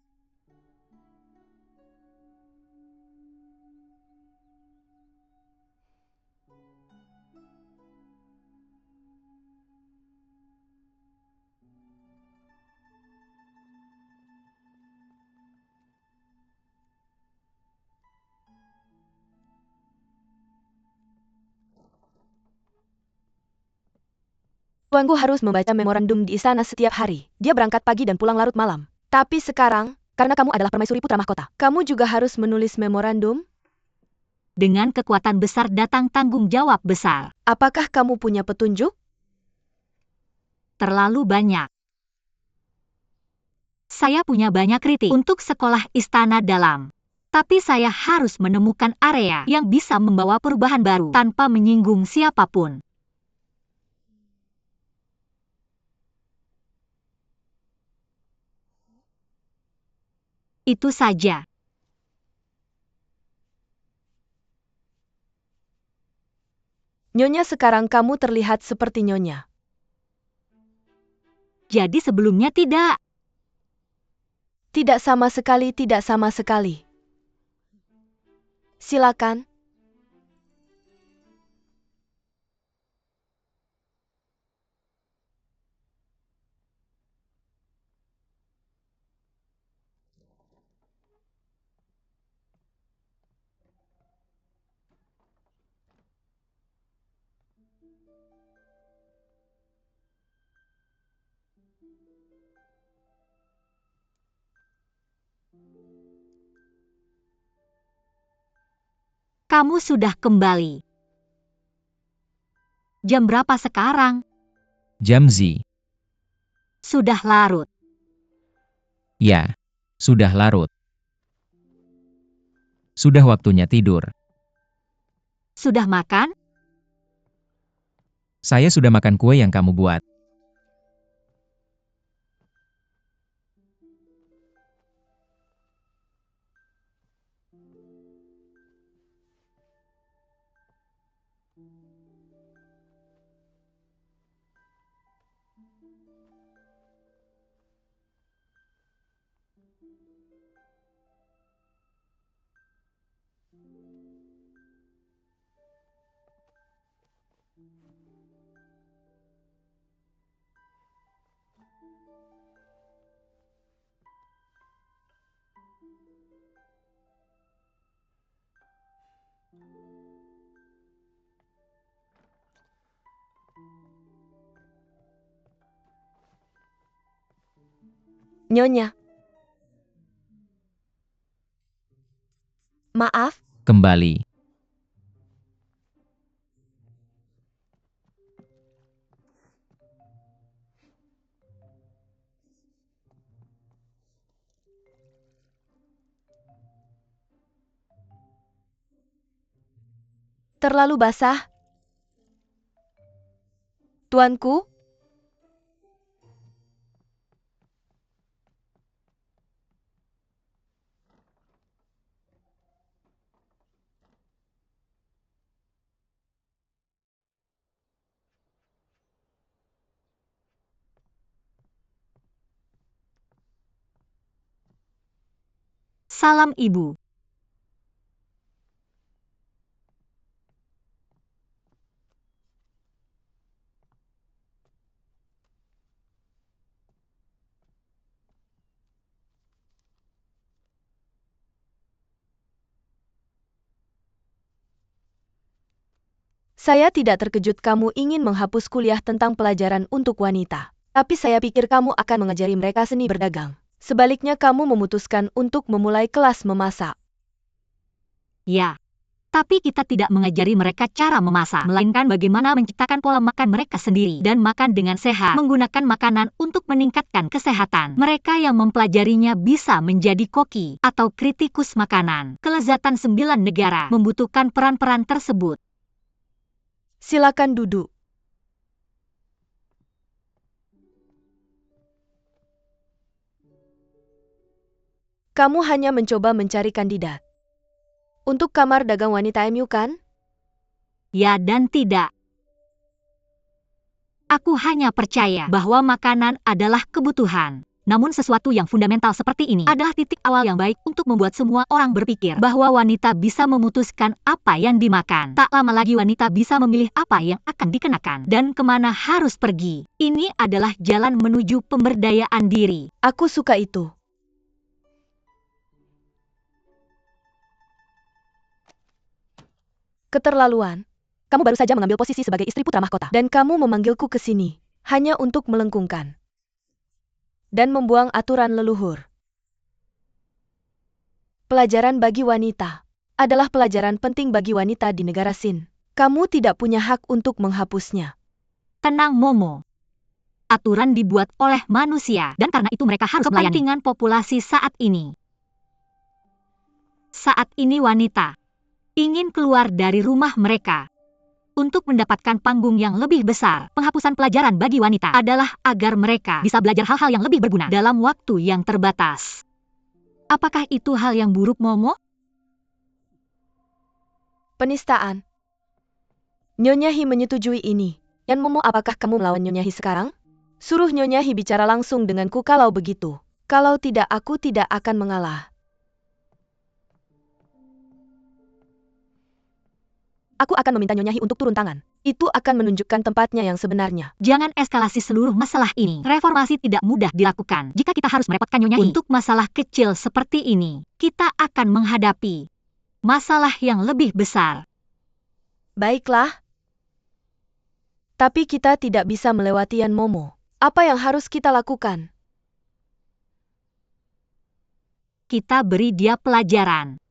S4: Tuanku harus membaca memorandum di istana setiap hari. Dia berangkat pagi dan pulang larut malam. Tapi sekarang, karena kamu adalah permaisuri putra mahkota, kamu juga harus menulis memorandum?
S2: Dengan kekuatan besar datang tanggung jawab besar.
S4: Apakah kamu punya petunjuk?
S2: Terlalu banyak. Saya punya banyak kritik untuk sekolah istana dalam. Tapi saya harus menemukan area yang bisa membawa perubahan baru tanpa menyinggung siapapun. Itu saja.
S4: Nyonya, sekarang kamu terlihat seperti Nyonya.
S2: Jadi sebelumnya tidak.
S4: Tidak sama sekali, tidak sama sekali. Silakan.
S2: Kamu sudah kembali. Jam berapa sekarang?
S1: Jam Z.
S2: Sudah larut.
S1: Ya, sudah larut. Sudah waktunya tidur.
S2: Sudah makan?
S1: Saya sudah makan kue yang kamu buat.
S4: Nyonya. Maaf,
S1: Kembali.
S4: terlalu basah. Tuanku,
S2: Salam Ibu.
S4: saya tidak terkejut kamu ingin menghapus kuliah tentang pelajaran untuk wanita. Tapi saya pikir kamu akan mengajari mereka seni berdagang. Sebaliknya kamu memutuskan untuk memulai kelas memasak.
S2: Ya. Tapi kita tidak mengajari mereka cara memasak, melainkan bagaimana menciptakan pola makan mereka sendiri dan makan dengan sehat, menggunakan makanan untuk meningkatkan kesehatan. Mereka yang mempelajarinya bisa menjadi koki atau kritikus makanan. Kelezatan 9 negara membutuhkan peran-peran tersebut.
S4: Silakan duduk. Kamu hanya mencoba mencari kandidat. Untuk kamar dagang wanita MU kan?
S2: Ya dan tidak. Aku hanya percaya bahwa makanan adalah kebutuhan. Namun sesuatu yang fundamental seperti ini adalah titik awal yang baik untuk membuat semua orang berpikir bahwa wanita bisa memutuskan apa yang dimakan. Tak lama lagi wanita bisa memilih apa yang akan dikenakan dan kemana harus pergi. Ini adalah jalan menuju pemberdayaan diri.
S4: Aku suka itu. Keterlaluan. Kamu baru saja mengambil posisi sebagai istri putra mahkota. Dan kamu memanggilku ke sini hanya untuk melengkungkan dan membuang aturan leluhur. Pelajaran bagi wanita adalah pelajaran penting bagi wanita di negara Sin. Kamu tidak punya hak untuk menghapusnya.
S2: Tenang Momo. Aturan dibuat oleh manusia dan karena itu mereka harus melayani kepentingan populasi saat ini. Saat ini wanita ingin keluar dari rumah mereka untuk mendapatkan panggung yang lebih besar. Penghapusan pelajaran bagi wanita adalah agar mereka bisa belajar hal-hal yang lebih berguna dalam waktu yang terbatas. Apakah itu hal yang buruk, Momo?
S4: Penistaan. Nyonya Hi menyetujui ini. Yan Momo, apakah kamu melawan Nyonya Hi sekarang? Suruh Nyonya Hi bicara langsung denganku kalau begitu. Kalau tidak, aku tidak akan mengalah. Aku akan meminta Nyonya Hi untuk turun tangan. Itu akan menunjukkan tempatnya yang sebenarnya.
S2: Jangan eskalasi seluruh masalah ini. Reformasi tidak mudah dilakukan. Jika kita harus merepotkan Nyonya Hi untuk masalah kecil seperti ini, kita akan menghadapi masalah yang lebih besar.
S4: Baiklah. Tapi kita tidak bisa melewati Yan Momo. Apa yang harus kita lakukan?
S2: Kita beri dia pelajaran.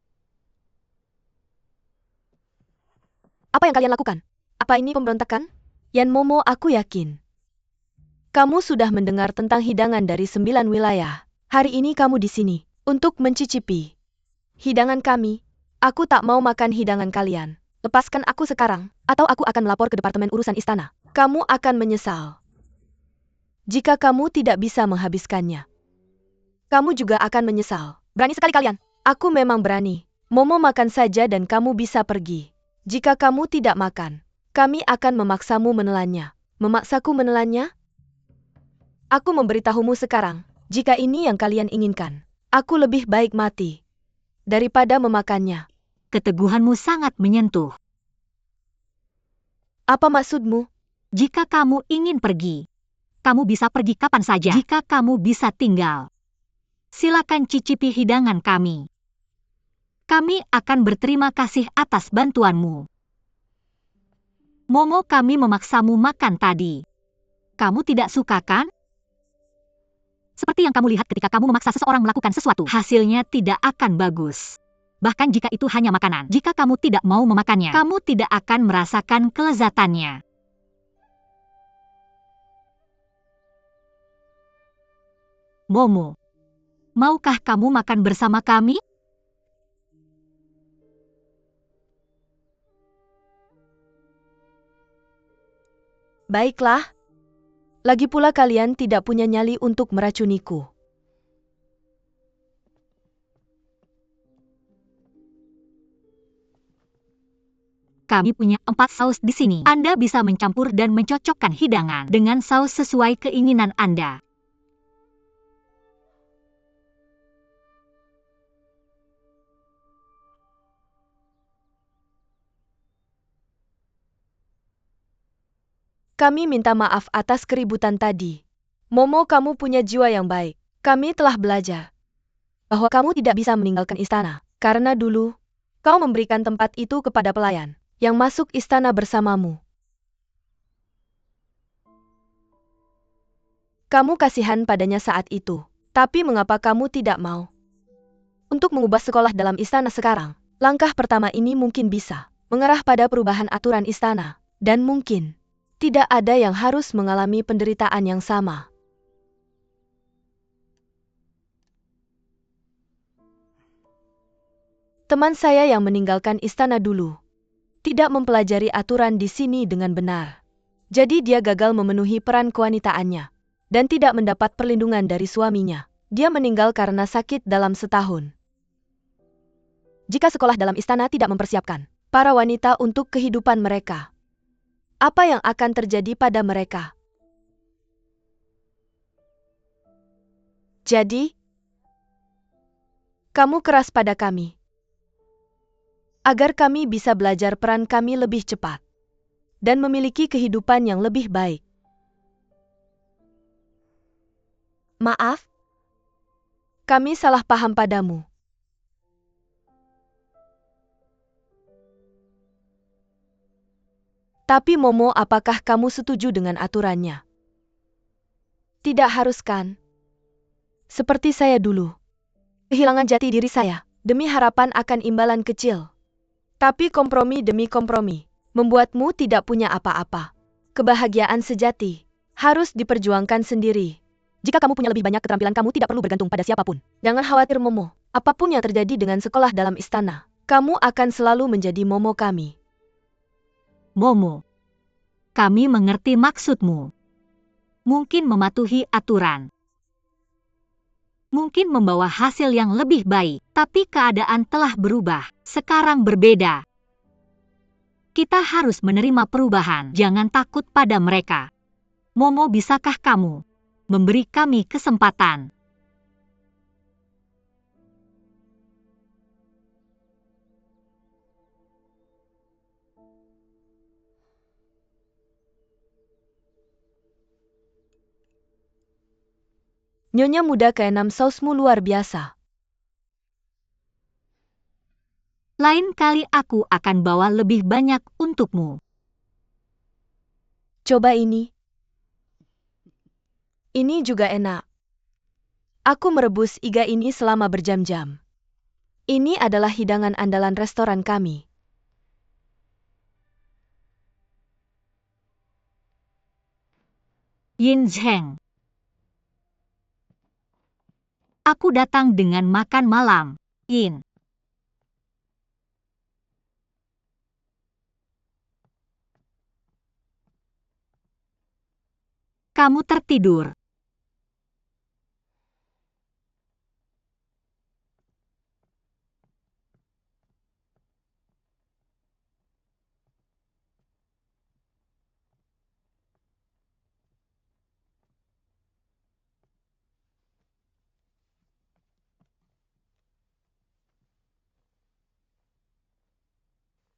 S4: Apa yang kalian lakukan? Apa ini pemberontakan? Yan Momo, aku yakin kamu sudah mendengar tentang hidangan dari 9 wilayah. Hari ini kamu di sini untuk mencicipi hidangan kami. Aku tak mau makan hidangan kalian. Lepaskan aku sekarang, atau aku akan melapor ke Departemen Urusan Istana. Kamu akan menyesal jika kamu tidak bisa menghabiskannya. Kamu juga akan menyesal. Berani sekali kalian. Aku memang berani. Momo, makan saja dan kamu bisa pergi. Jika kamu tidak makan, kami akan memaksamu menelannya. Memaksaku menelannya? Aku memberitahumu sekarang, jika ini yang kalian inginkan, aku lebih baik mati daripada memakannya.
S2: Keteguhanmu sangat menyentuh.
S4: Apa maksudmu?
S2: Jika kamu ingin pergi, kamu bisa pergi kapan saja. Jika kamu bisa tinggal, silakan cicipi hidangan kami. Kami akan berterima kasih atas bantuanmu. Momo, kami memaksamu makan tadi. Kamu tidak suka kan? Seperti yang kamu lihat ketika kamu memaksa seseorang melakukan sesuatu, hasilnya tidak akan bagus. Bahkan jika itu hanya makanan, jika kamu tidak mau memakannya, kamu tidak akan merasakan kelezatannya. Momo, maukah kamu makan bersama kami?
S4: Baiklah. Lagi pula kalian tidak punya nyali untuk meracuniku.
S2: Kami punya 4 saus di sini. Anda bisa mencampur dan mencocokkan hidangan dengan saus sesuai keinginan Anda.
S4: Kami minta maaf atas keributan tadi. Momo, kamu punya jiwa yang baik. Kami telah belajar bahwa kamu tidak bisa meninggalkan istana, karena dulu kau memberikan tempat itu kepada pelayan yang masuk istana bersamamu. Kamu kasihan padanya saat itu, tapi mengapa kamu tidak mau untuk mengubah sekolah dalam istana sekarang? Langkah pertama ini mungkin bisa mengarah pada perubahan aturan istana, dan mungkin tidak ada yang harus mengalami penderitaan yang sama. Teman saya yang meninggalkan istana dulu tidak mempelajari aturan di sini dengan benar. Jadi dia gagal memenuhi peran kewanitaannya dan tidak mendapat perlindungan dari suaminya. Dia meninggal karena sakit dalam setahun. Jika sekolah dalam istana tidak mempersiapkan para wanita untuk kehidupan mereka, apa yang akan terjadi pada mereka? Jadi, kamu keras pada kami, agar kami bisa belajar peran kami lebih cepat dan memiliki kehidupan yang lebih baik. Maaf, kami salah paham padamu. Tapi Momo, apakah kamu setuju dengan aturannya? Tidak harus kan? Seperti saya dulu. Kehilangan jati diri saya, demi harapan akan imbalan kecil. Tapi kompromi demi kompromi, membuatmu tidak punya apa-apa. Kebahagiaan sejati harus diperjuangkan sendiri. Jika kamu punya lebih banyak keterampilan, kamu tidak perlu bergantung pada siapapun. Jangan khawatir Momo, apapun yang terjadi dengan sekolah dalam istana, kamu akan selalu menjadi Momo kami.
S2: Momo, kami mengerti maksudmu. Mungkin mematuhi aturan. Mungkin membawa hasil yang lebih baik, tapi keadaan telah berubah. Sekarang berbeda. Kita harus menerima perubahan. Jangan takut pada mereka. Momo, bisakah kamu memberi kami kesempatan?
S4: Nyonya muda ke-6, sausmu luar biasa.
S2: Lain kali aku akan bawa lebih banyak untukmu.
S4: Coba ini. Ini juga enak. Aku merebus iga ini selama berjam-jam. Ini adalah hidangan andalan restoran kami.
S2: Yin Zheng. Aku datang dengan makan malam, Yin. Kamu tertidur.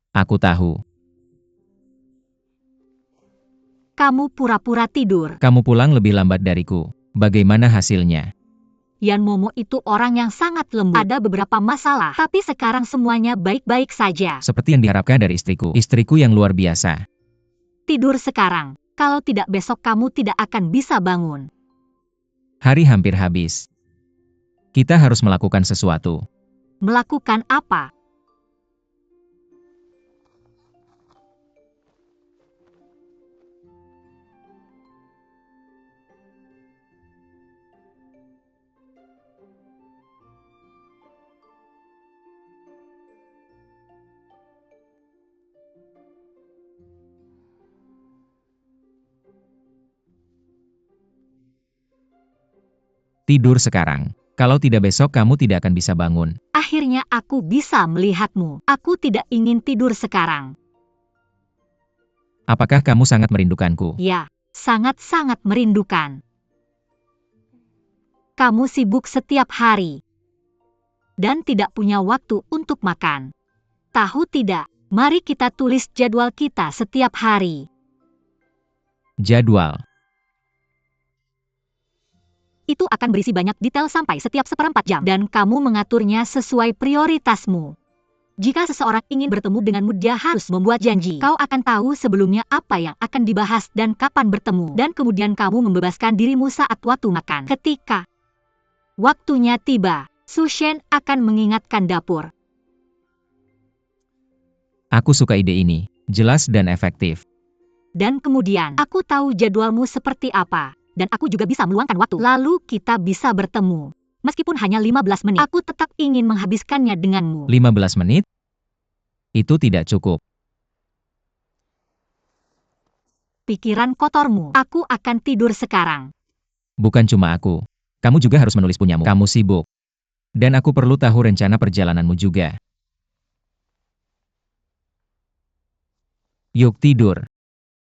S1: Aku tahu.
S2: Kamu pura-pura tidur.
S1: Kamu pulang lebih lambat dariku. Bagaimana hasilnya?
S2: Yan Momo itu orang yang sangat lembut. Ada beberapa masalah, tapi sekarang semuanya baik-baik saja.
S1: Seperti yang diharapkan dari istriku. Istriku yang luar biasa.
S2: Tidur sekarang. Kalau tidak besok kamu tidak akan bisa bangun.
S1: Hari hampir habis. Kita harus melakukan sesuatu.
S2: Melakukan apa?
S1: Tidur sekarang. Kalau tidak besok kamu tidak akan bisa bangun.
S2: Akhirnya aku bisa melihatmu. Aku tidak ingin tidur sekarang.
S1: Apakah kamu sangat merindukanku?
S2: Ya, sangat-sangat merindukan. Kamu sibuk setiap hari. Dan tidak punya waktu untuk makan. Tahu tidak? Mari kita tulis jadwal kita setiap hari.
S1: Jadwal.
S2: Itu akan berisi banyak detail sampai setiap seperempat jam. Dan kamu mengaturnya sesuai prioritasmu. Jika seseorang ingin bertemu denganmu, dia harus membuat janji. Kau akan tahu sebelumnya apa yang akan dibahas dan kapan bertemu. Dan kemudian kamu membebaskan dirimu saat waktu makan. Ketika waktunya tiba, Su Shen akan mengingatkan dapur.
S1: Aku suka ide ini. Jelas dan efektif.
S2: Dan kemudian, aku tahu jadwalmu seperti apa. Dan aku juga bisa meluangkan waktu. Lalu kita bisa bertemu. Meskipun hanya 15 menit, aku tetap ingin menghabiskannya denganmu.
S1: 15 menit? Itu tidak cukup.
S2: Pikiran kotormu. Aku akan tidur sekarang.
S1: Bukan cuma aku. Kamu juga harus menulis punyamu. Kamu sibuk. Dan aku perlu tahu rencana perjalananmu juga. Yuk tidur.